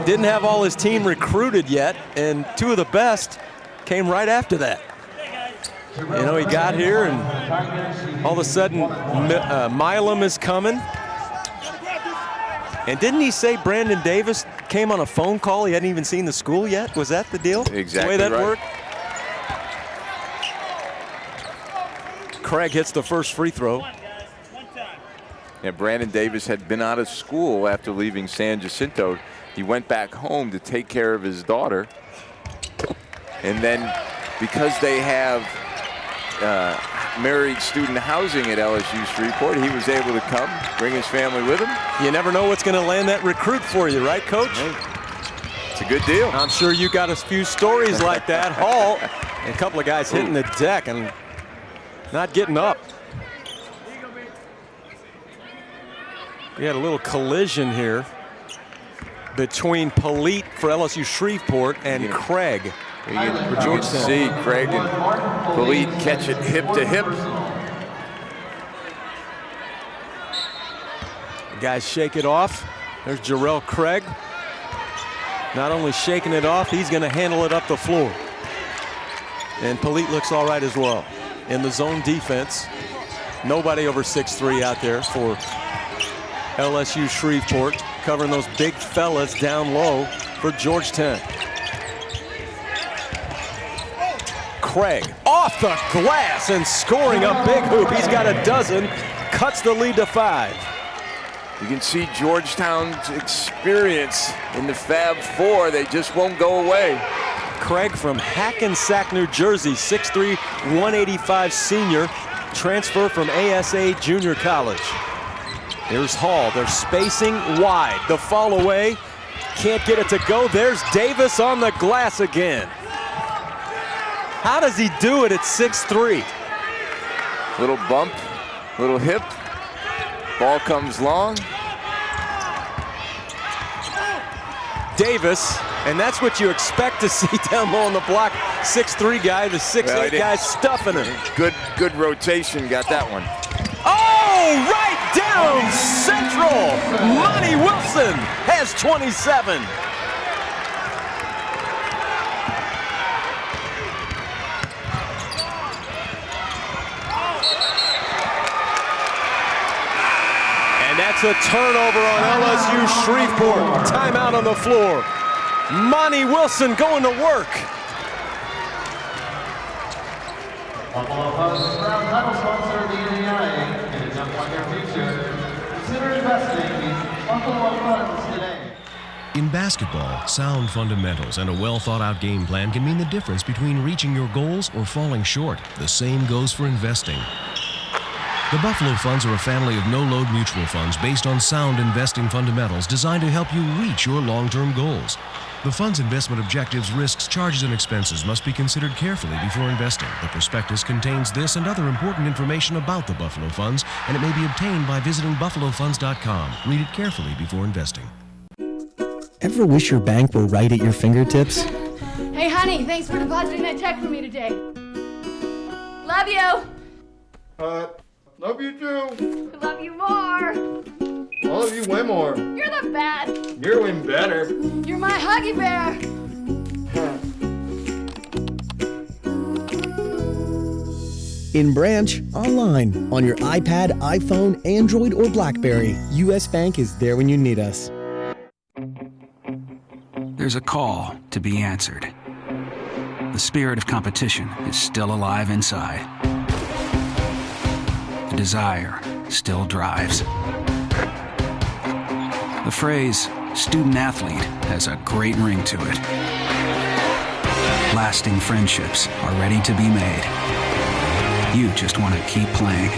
Didn't have all his team recruited yet, and 2 of the best came right after that. You know, he got here, and all of a sudden, Milam is coming. And didn't he say Brandon Davis came on a phone call? He hadn't even seen the school yet? Was that the deal? Exactly the way that right. worked? Craig hits the first free throw. Yeah, Brandon Davis had been out of school after leaving San Jacinto. He went back home to take care of his daughter. And then because they have married student housing at LSU Shreveport, he was able to come, bring his family with him. You never know what's going to land that recruit for you, right, Coach? Hey, it's a good deal. I'm sure you got a few stories like that. Hall, and a couple of guys hitting the deck and not getting up. We had a little collision here between Polite for LSU Shreveport and Craig. You can see Craig and Polite catch it hip to hip. Guys shake it off. There's Jarrell Craig. Not only shaking it off, he's going to handle it up the floor. And Polite looks all right as well. In the zone defense, nobody over 6'3" out there for LSU Shreveport, covering those big fellas down low for Georgetown. Craig off the glass and scoring a big hoop. He's got a dozen, cuts the lead to 5. You can see Georgetown's experience in the Fab Four. They just won't go away. Craig from Hackensack, New Jersey, 6'3", 185 senior, transfer from ASA Junior College. Here's Hall. They're spacing wide. The fall away. Can't get it to go. There's Davis on the glass again. How does he do it at 6'3"? Little bump, little hip. Ball comes long. Davis, and that's what you expect to see down low on the block. 6'3" guy, the 6'8" guy stuffing him. Good rotation, got that one. Oh, right down central. Monty Wilson has 27. And that's a turnover on LSU Shreveport. Timeout on the floor. Monty Wilson going to work. Buffalo Funds is proud title sponsor of the NAIA. Get a jump on your future. Consider investing in Buffalo Funds today. In basketball, sound fundamentals and a well-thought-out game plan can mean the difference between reaching your goals or falling short. The same goes for investing. The Buffalo Funds are a family of no-load mutual funds based on sound investing fundamentals designed to help you reach your long-term goals. The fund's investment objectives, risks, charges, and expenses must be considered carefully before investing. The prospectus contains this and other important information about the Buffalo Funds, and it may be obtained by visiting buffalofunds.com. Read it carefully before investing. Ever wish your bank were right at your fingertips? Hey, honey, thanks for depositing that check for me today. Love you. Love you too. Love you more. I love you way more. You're the best. You're way better. You're my huggy bear. In branch, online, on your iPad, iPhone, Android, or BlackBerry, U.S. Bank is there when you need us. There's a call to be answered. The spirit of competition is still alive inside. The desire still drives. The phrase student athlete has a great ring to it. Lasting friendships are ready to be made. You just want to keep playing.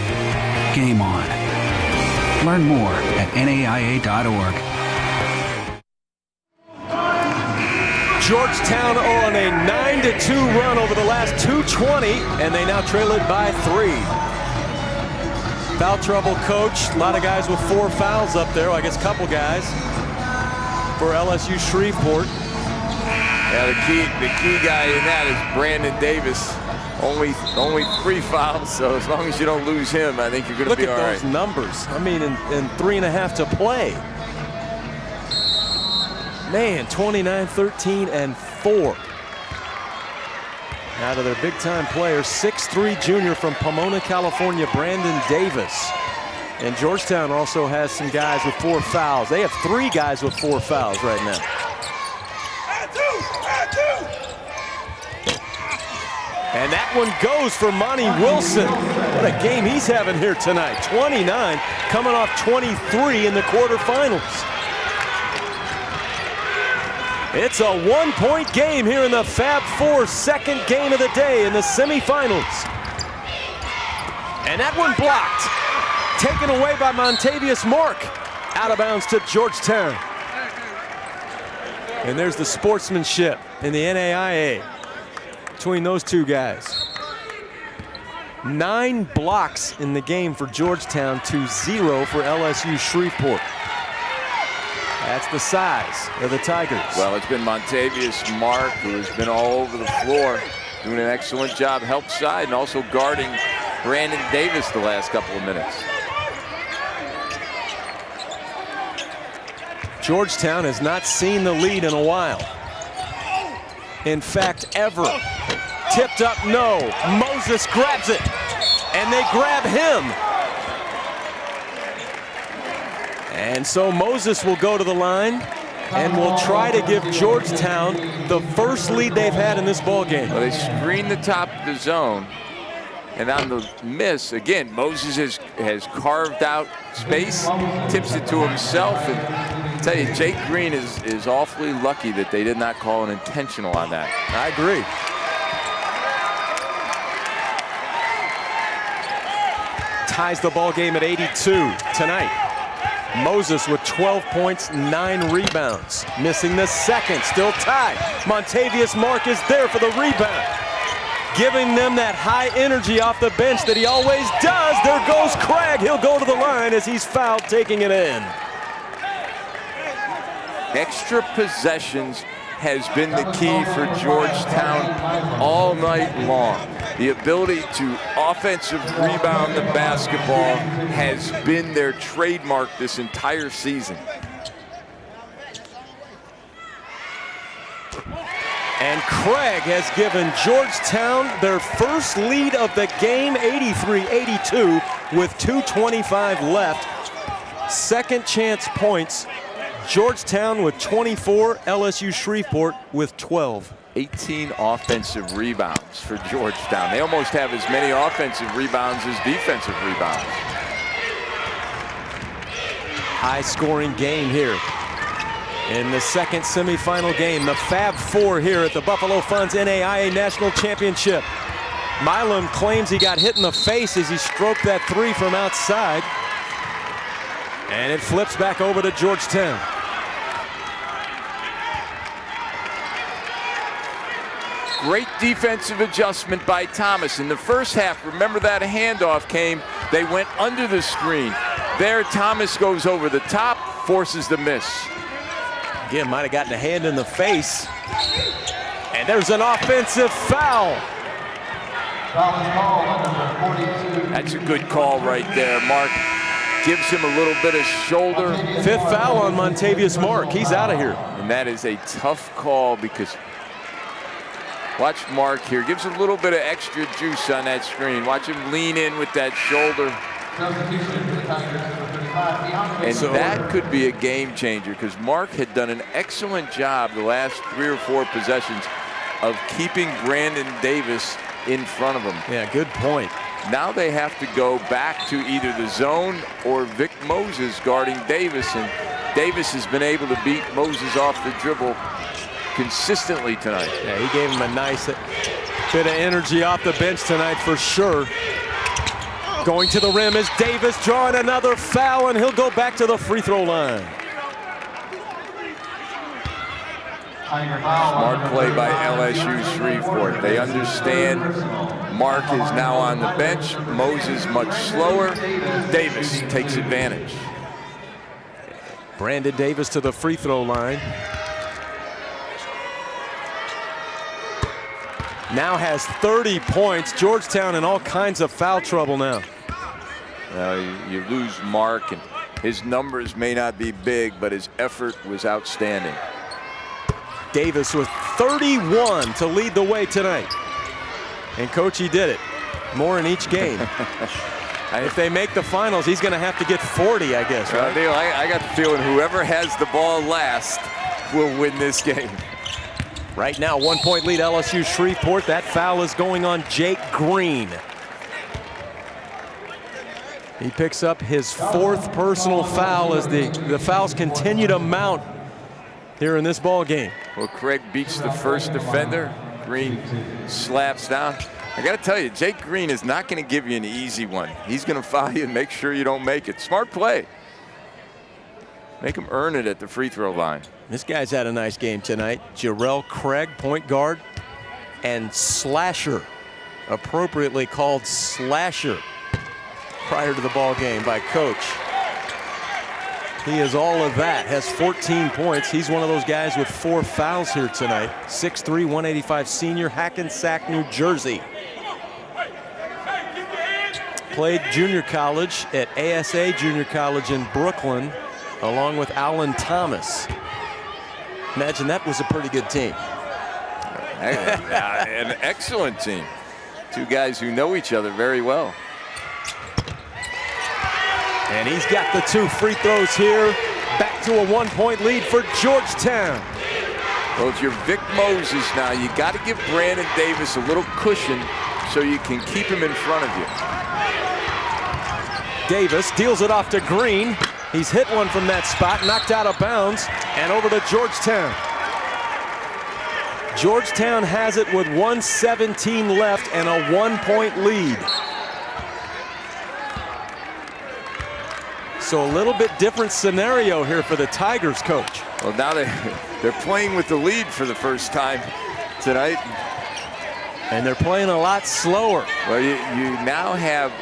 Game on. Learn more at NAIA.org. Georgetown on a 9-2 run over the last 2:20, and they now trail it by 3. Foul trouble coach. A lot of guys with 4 fouls up there. Well, I guess a couple guys for LSU Shreveport. Yeah, the key guy in that is Brandon Davis. Only 3 fouls, so as long as you don't lose him, I think you're going to be all right. Look at those numbers. I mean, in 3.5 to play. Man, 29, 13, and 4. Out of their big-time players, 6'3" junior from Pomona, California, Brandon Davis. And Georgetown also has some guys with 4 fouls. They have 3 guys with 4 fouls right now. And that one goes for Monty Wilson. What a game he's having here tonight. 29, coming off 23 in the quarterfinals. It's a 1-point game here in the Fab Four, second game of the day in the semifinals. And that one blocked. Taken away by Montavious Mark. Out of bounds to Georgetown. And there's the sportsmanship in the NAIA between those two guys. 9 blocks in the game for Georgetown to 0 for LSU Shreveport. That's the size of the Tigers. Well, it's been Montavious Mark, who has been all over the floor, doing an excellent job, help side, and also guarding Brandon Davis the last couple of minutes. Georgetown has not seen the lead in a while. In fact, ever. Tipped up, no. Moses grabs it, and they grab him. And so Moses will go to the line and will try to give Georgetown the first lead they've had in this ball game. Well, they screen the top of the zone, and on the miss, again, Moses has carved out space, tips it to himself, and I tell you, Jake Green is awfully lucky that they did not call an intentional on that. I agree. Ties the ball game at 82 tonight. Moses with 12 points, 9 rebounds. Missing the second, still tied. Montavious Mark is there for the rebound. Giving them that high energy off the bench that he always does. There goes Craig. He'll go to the line as he's fouled, taking it in. Extra possessions has been the key for Georgetown all night long. The ability to offensive rebound the basketball has been their trademark this entire season. And Craig has given Georgetown their first lead of the game, 83-82, with 2:25 left. Second chance points. Georgetown with 24, LSU Shreveport with 12. 18 offensive rebounds for Georgetown. They almost have as many offensive rebounds as defensive rebounds. High-scoring game here in the second semifinal game. The Fab Four here at the Buffalo Funds NAIA National Championship. Milam claims he got hit in the face as he stroked that three from outside. And it flips back over to Georgetown. Great defensive adjustment by Thomas. In the first half, remember that handoff came, they went under the screen. There, Thomas goes over the top, forces the miss. Again, might have gotten a hand in the face. And there's an offensive foul. That's a good call right there. Mark gives him a little bit of shoulder. Fifth foul on Montavious Mark. He's out of here. And that is a tough call because watch Mark here. Gives a little bit of extra juice on that screen. Watch him lean in with that shoulder. And that could be a game changer because Mark had done an excellent job the last 3 or 4 possessions of keeping Brandon Davis in front of him. Yeah, good point. Now they have to go back to either the zone or Vic Moses guarding Davis, and Davis has been able to beat Moses off the dribble consistently tonight. Yeah, he gave him a nice bit of energy off the bench tonight for sure. Going to the rim is Davis, drawing another foul, and he'll go back to the free throw line. Smart play by LSU Shreveport. They understand Mark is now on the bench. Moses much slower. Davis takes advantage. Brandon Davis to the free throw line. Now has 30 points. Georgetown in all kinds of foul trouble now. You lose Mark, and his numbers may not be big, but his effort was outstanding. Davis with 31 to lead the way tonight. And Coach, he did it. More in each game. And if they make the finals, he's going to have to get 40, I guess, right? Neil, I got the feeling whoever has the ball last will win this game. Right now, 1-point lead LSU Shreveport. That foul is going on Jake Green. He picks up his 4th personal foul as the fouls continue to mount here in this ball game. Well, Craig beats the first defender. Green slaps down. I got to tell you, Jake Green is not going to give you an easy one. He's going to foul you and make sure you don't make it. Smart play. Make him earn it at the free throw line. This guy's had a nice game tonight. Jarrell Craig, point guard, and Slasher, appropriately called Slasher prior to the ball game by Coach. He is all of that, has 14 points. He's one of those guys with 4 fouls here tonight. 6'3", 185 senior, Hackensack, New Jersey. Played junior college at ASA Junior College in Brooklyn, along with Alan Thomas. Imagine that was a pretty good team. An excellent team. 2 guys who know each other very well. And he's got the 2 free throws here. Back to a 1-point lead for Georgetown. Well, if you're Vic Moses now, you got to give Brandon Davis a little cushion so you can keep him in front of you. Davis deals it off to Green. He's hit one from that spot, knocked out of bounds, and over to Georgetown. Georgetown has it with 1:17 left and a 1-point lead. So a little bit different scenario here for the Tigers, Coach. Well, now they're playing with the lead for the first time tonight. And they're playing a lot slower. Well, you now have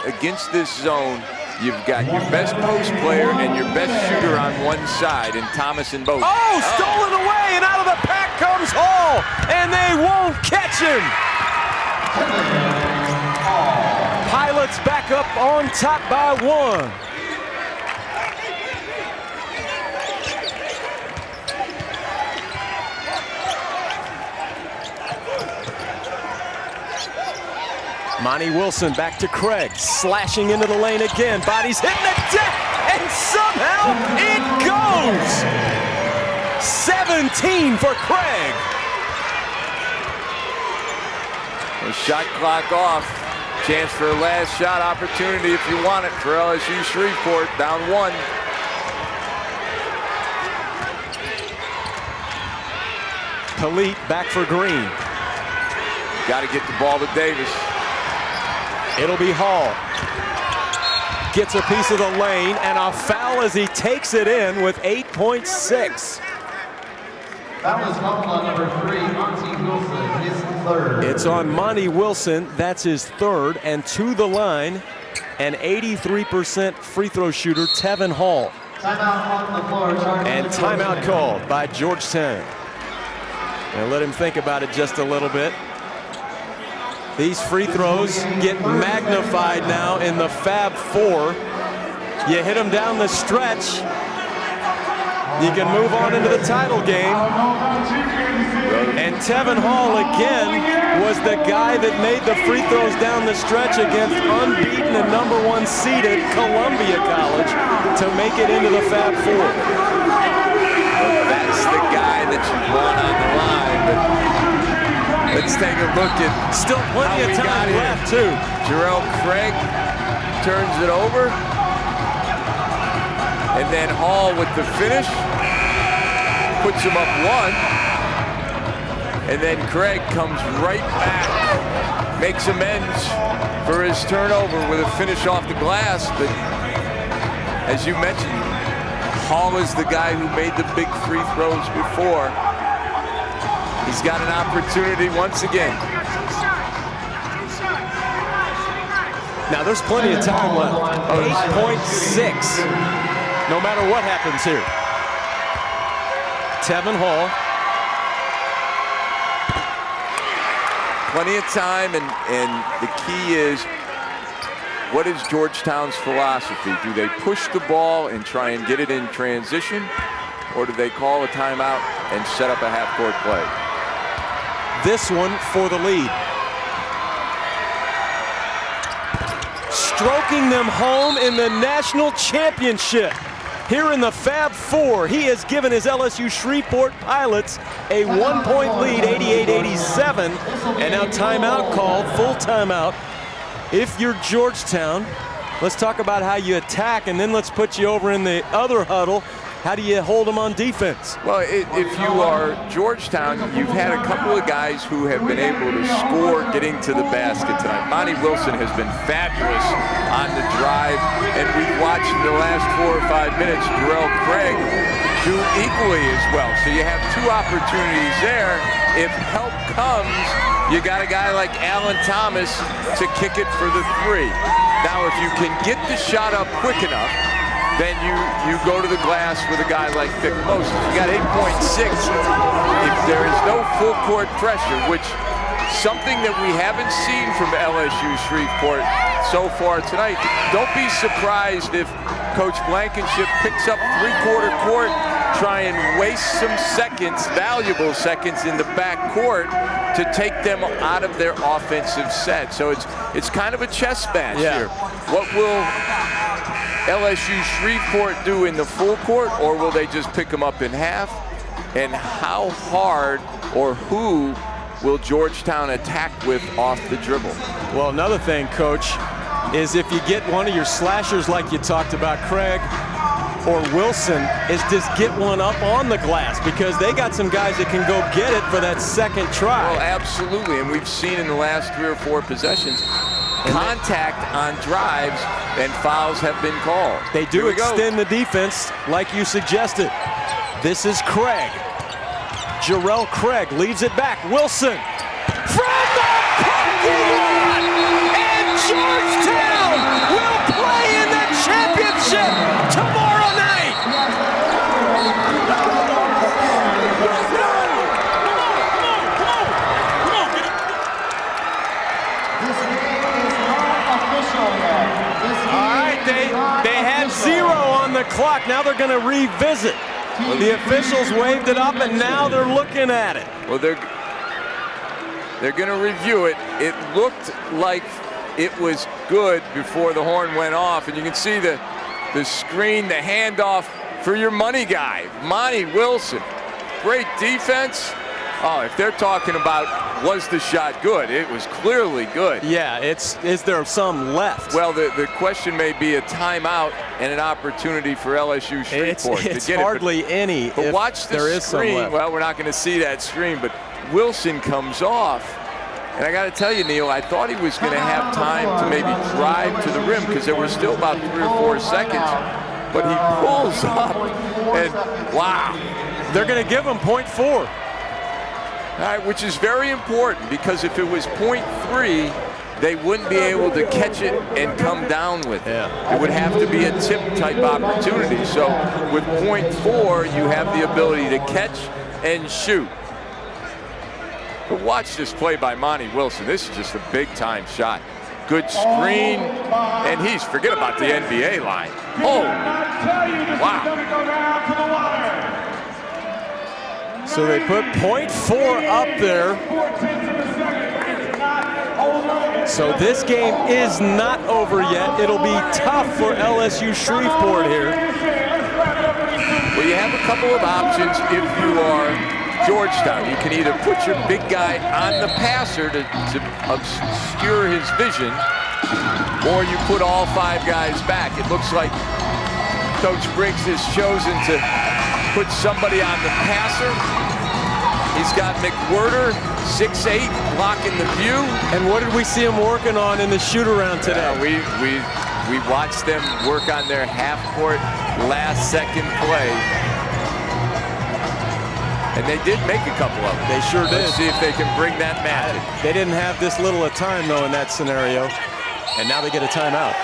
against this zone You've got your best post player and your best shooter on one side, and Thomas and both. Oh, stolen away, and out of the pack comes Hall, and they won't catch him. Pilots back up on top by 1. Monty Wilson back to Craig, slashing into the lane again. Bodies hitting the deck, and somehow it goes! 17 for Craig. The shot clock off. Chance for a last shot opportunity if you want it for LSU Shreveport, down 1. Polite back for Green. Got to get the ball to Davis. It'll be Hall. Gets a piece of the lane, and a foul as he takes it in with 8.6. Foul is called on number 3, Monty Wilson, his 3rd. It's on Monty Wilson, that's his 3rd, and to the line, an 83% free throw shooter, Tevin Hall. Timeout on the floor. And timeout called by Georgetown. And let him think about it just a little bit. These free throws get magnified now in the Fab Four. You hit them down the stretch, you can move on into the title game. And Tevin Hall again was the guy that made the free throws down the stretch against unbeaten and #1 seeded Columbia College to make it into the Fab Four. Well, that's the guy that you want on the line, but let's take a look at still plenty of time left too. Jarrell Craig turns it over. And then Hall with the finish. Puts him up 1. And then Craig comes right back. Makes amends for his turnover with a finish off the glass. But as you mentioned, Hall is the guy who made the big free throws before. He's got an opportunity once again. Now there's plenty of time left. 8.6. No matter what happens here. Tevin Hall. Plenty of time, and the key is, what is Georgetown's philosophy? Do they push the ball and try and get it in transition, or do they call a timeout and set up a half-court play? This one for the lead. Stroking them home in the national championship. Here in the Fab Four, he has given his LSU Shreveport Pilots a 1-point lead, 88-87. And now timeout called, full timeout. If you're Georgetown, let's talk about how you attack, and then let's put you over in the other huddle. How do you hold them on defense? Well, if you are Georgetown, you've had a couple of guys who have been able to score getting to the basket tonight. Monty Wilson has been fabulous on the drive, and we've watched in the last 4 or 5 minutes Jarrell Craig do equally as well. So you have 2 opportunities there. If help comes, you got a guy like Alan Thomas to kick it for the 3. Now, if you can get the shot up quick enough, then you go to the glass with a guy like Vic Moses. You got 8.6. If there is no full court pressure, which something that we haven't seen from LSU Shreveport so far tonight, don't be surprised if Coach Blankenship picks up 3/4 court, try and waste some seconds, valuable seconds in the back court to take them out of their offensive set. So it's kind of a chess match here. What will LSU Shreveport do in the full court, or will they just pick them up in half? And how hard or who will Georgetown attack with off the dribble? Well, another thing, Coach, is if you get one of your slashers like you talked about, Craig or Wilson, is just get one up on the glass, because they got some guys that can go get it for that second try. Well, absolutely, and we've seen in the last 3 or 4 possessions, contact on drives and fouls have been called. They do extend the defense like you suggested. This is Craig. Jarrell Craig leaves it back. Wilson from the parking lot, and Georgetown will play in the championship. championship tomorrow night. All right, they had 0 on the clock. Now they're going to revisit. Well, the officials waved it up, and now they're looking at it. Well, they're going to review it. It looked like it was good before the horn went off, and you can see the screen, the handoff for your money guy, Monty Wilson. Great defense. Oh, if they're talking about was the shot good, it was clearly good. Yeah, is there some left? Well, the question may be a timeout and an opportunity for LSU Shreveport it's to get hardly any. But watch the screen. Well, we're not going to see that screen, but Wilson comes off. And I got to tell you, Neil, I thought he was going to have time to maybe drive to the rim because there were still about 3 or 4 seconds. But he pulls up, and wow. They're going to give him 0.4. All right, which is very important because if it was 0.3, they wouldn't be able to catch it and come down with it. Yeah. It would have to be a tip-type opportunity. So with 0.4, you have the ability to catch and shoot. But watch this play by Monty Wilson. This is just a big-time shot. Good screen, and he's, forget about the NBA line. Oh, wow. So they put 0.4 up there. So this game is not over yet. It'll be tough for LSU Shreveport here. Well, you have a couple of options if you are Georgetown. You can either put your big guy on the passer to obscure his vision, or you put all 5 guys back. It looks like Coach Briggs has chosen to put somebody on the passer. He's got McWhirter, 6'8", blocking the view. And what did we see him working on in the shoot-around today? We watched them work on their half-court last-second play. And they did make a couple of them. They sure did. Let's see if they can bring that magic. They didn't have this little a time, though, in that scenario. And now they get a timeout.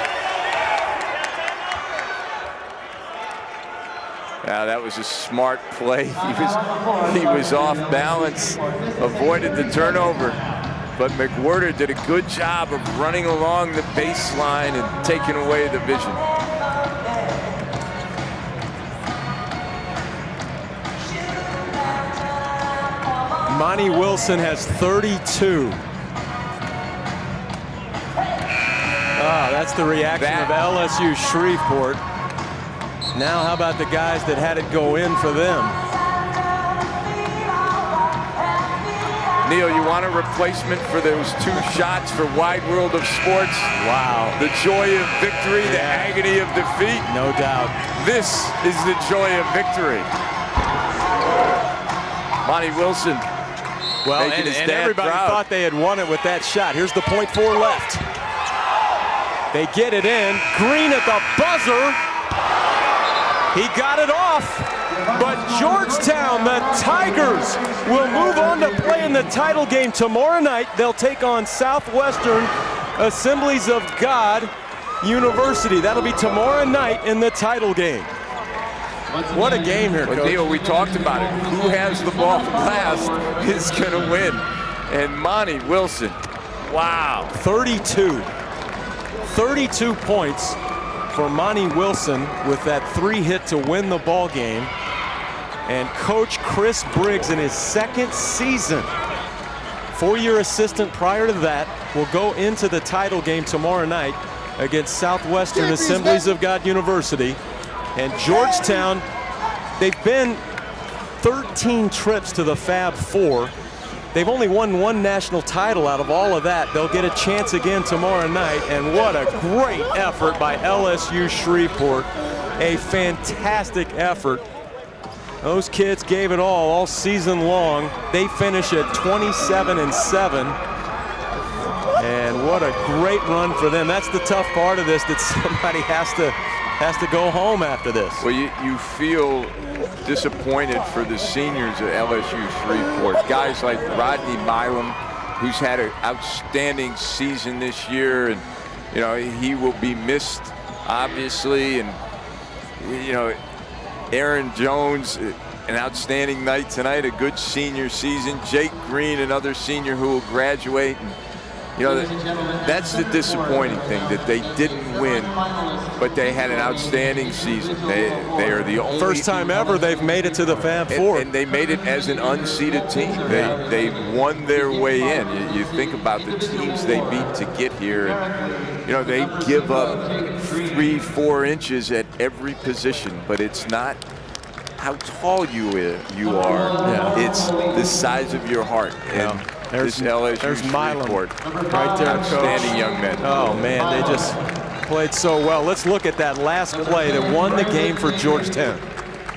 Yeah, that was a smart play. He was off balance, avoided the turnover. But McWhirter did a good job of running along the baseline and taking away the vision. Monty Wilson has 32. That's the reaction of LSU Shreveport. Now how about the guys that had it go in for them? Neil, you want a replacement for those 2 shots for Wide World of Sports? Wow. The joy of victory, the agony of defeat. No doubt. This is the joy of victory. Monty Wilson. Well, and everybody thought they had won it with that shot. Here's the 0.4 left. They get it in. Green at the buzzer. He got it off. But Georgetown, the Tigers, will move on to play in the title game tomorrow night. They'll take on Southwestern Assemblies of God University. That'll be tomorrow night in the title game. What a game here, Coach. Neil, we talked about it. Who has the ball last is going to win. And Monty Wilson, wow. 32 points for Monty Wilson with that 3 hit to win the ball game. And Coach Chris Briggs in his 2nd season, 4-year assistant prior to that, will go into the title game tomorrow night against Southwestern Assemblies of God University. And Georgetown, they've been 13 trips to the Fab Four. They've only won 1 national title out of all of that. They'll get a chance again tomorrow night. And what a great effort by LSU Shreveport. A fantastic effort. Those kids gave it all season long. They finish at 27-7. And what a great run for them. That's the tough part of this, that somebody has to go home after this. Well, you feel disappointed for the seniors at LSU Shreveport. Guys like Rodney Milam, who's had an outstanding season this year, and you know he will be missed, obviously. And you know, Aaron Jones, an outstanding night tonight, a good senior season. Jake Green, another senior who will graduate. And, you know, that's the disappointing thing, that they didn't win, but they had an outstanding season. They are the only first time ever they've made it to the Fab Four. And they made it as an unseeded team. They won their way in. You think about the teams they beat to get here, and, you know, they give up 3-4 inches at every position, but it's not how tall you are. It's the size of your heart. And there's Milam right there, outstanding young men. Oh man, they just played so well. Let's look at that last play that won the game for Georgetown.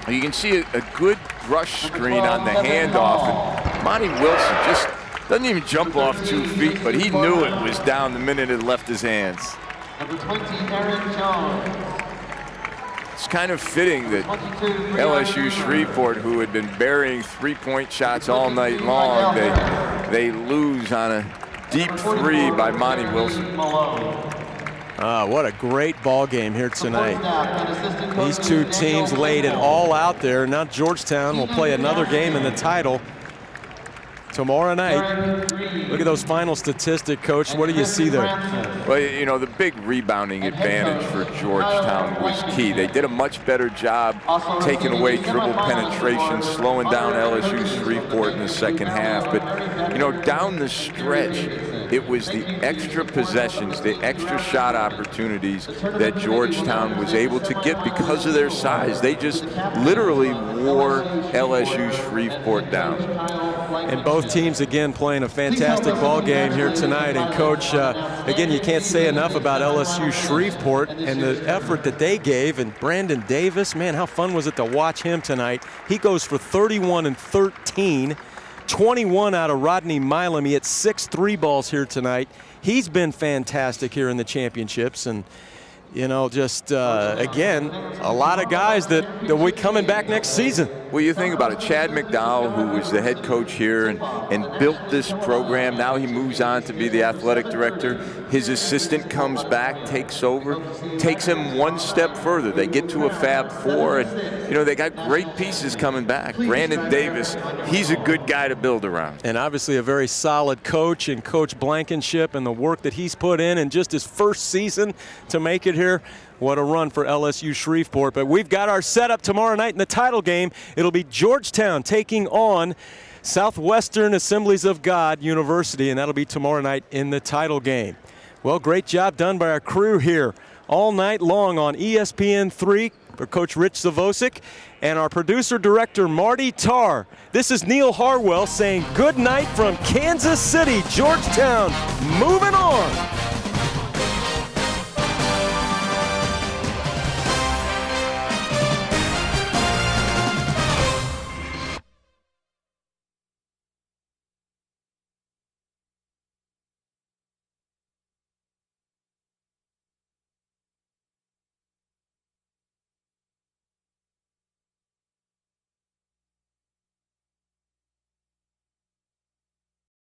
You can see a good brush screen on the handoff, and Monty Wilson just doesn't even jump off 2 feet, but he knew it was down the minute it left his hands. Number 20, Aaron Jones. It's kind of fitting that LSU Shreveport, who had been burying three-point shots all night long, they lose on a deep three by Monty Wilson. What a great ball game here tonight. These two teams laid it all out there. Now Georgetown will play another game in the title tomorrow night. Look at those final statistics, Coach. What do you see there? Well, you know, the big rebounding advantage for Georgetown was key. They did a much better job taking away dribble penetration, slowing down LSU Shreveport in the second half. But, you know, down the stretch, it was the extra possessions, the extra shot opportunities that Georgetown was able to get because of their size. They just literally wore LSU Shreveport down. And both teams, again, playing a fantastic ball game here tonight. And, Coach, again, you can't say enough about LSU Shreveport and the effort that they gave. And Brandon Davis, man, how fun was it to watch him tonight? He goes for 31 and 13. 21 out of Rodney Milam. He hit 6 3-balls here tonight. He's been fantastic here in the championships. And, you know, just, again, a lot of guys that will be coming back next season. Well, you think about it. Chad McDowell, who was the head coach here and built this program, now he moves on to be the athletic director. His assistant comes back, takes over, takes him one step further. They get to a Fab Four, and, you know, they got great pieces coming back. Brandon Davis, he's a good guy to build around. And obviously a very solid coach, and Coach Blankenship and the work that he's put in just his first season to make it here. What a run for LSU Shreveport. But we've got our setup tomorrow night in the title game. It'll be Georgetown taking on Southwestern Assemblies of God University, and that'll be tomorrow night in the title game. Well, great job done by our crew here all night long on ESPN3 for Coach Rich Zavosik and our producer-director Marty Tarr. This is Neil Harwell saying good night from Kansas City, Georgetown. Moving on.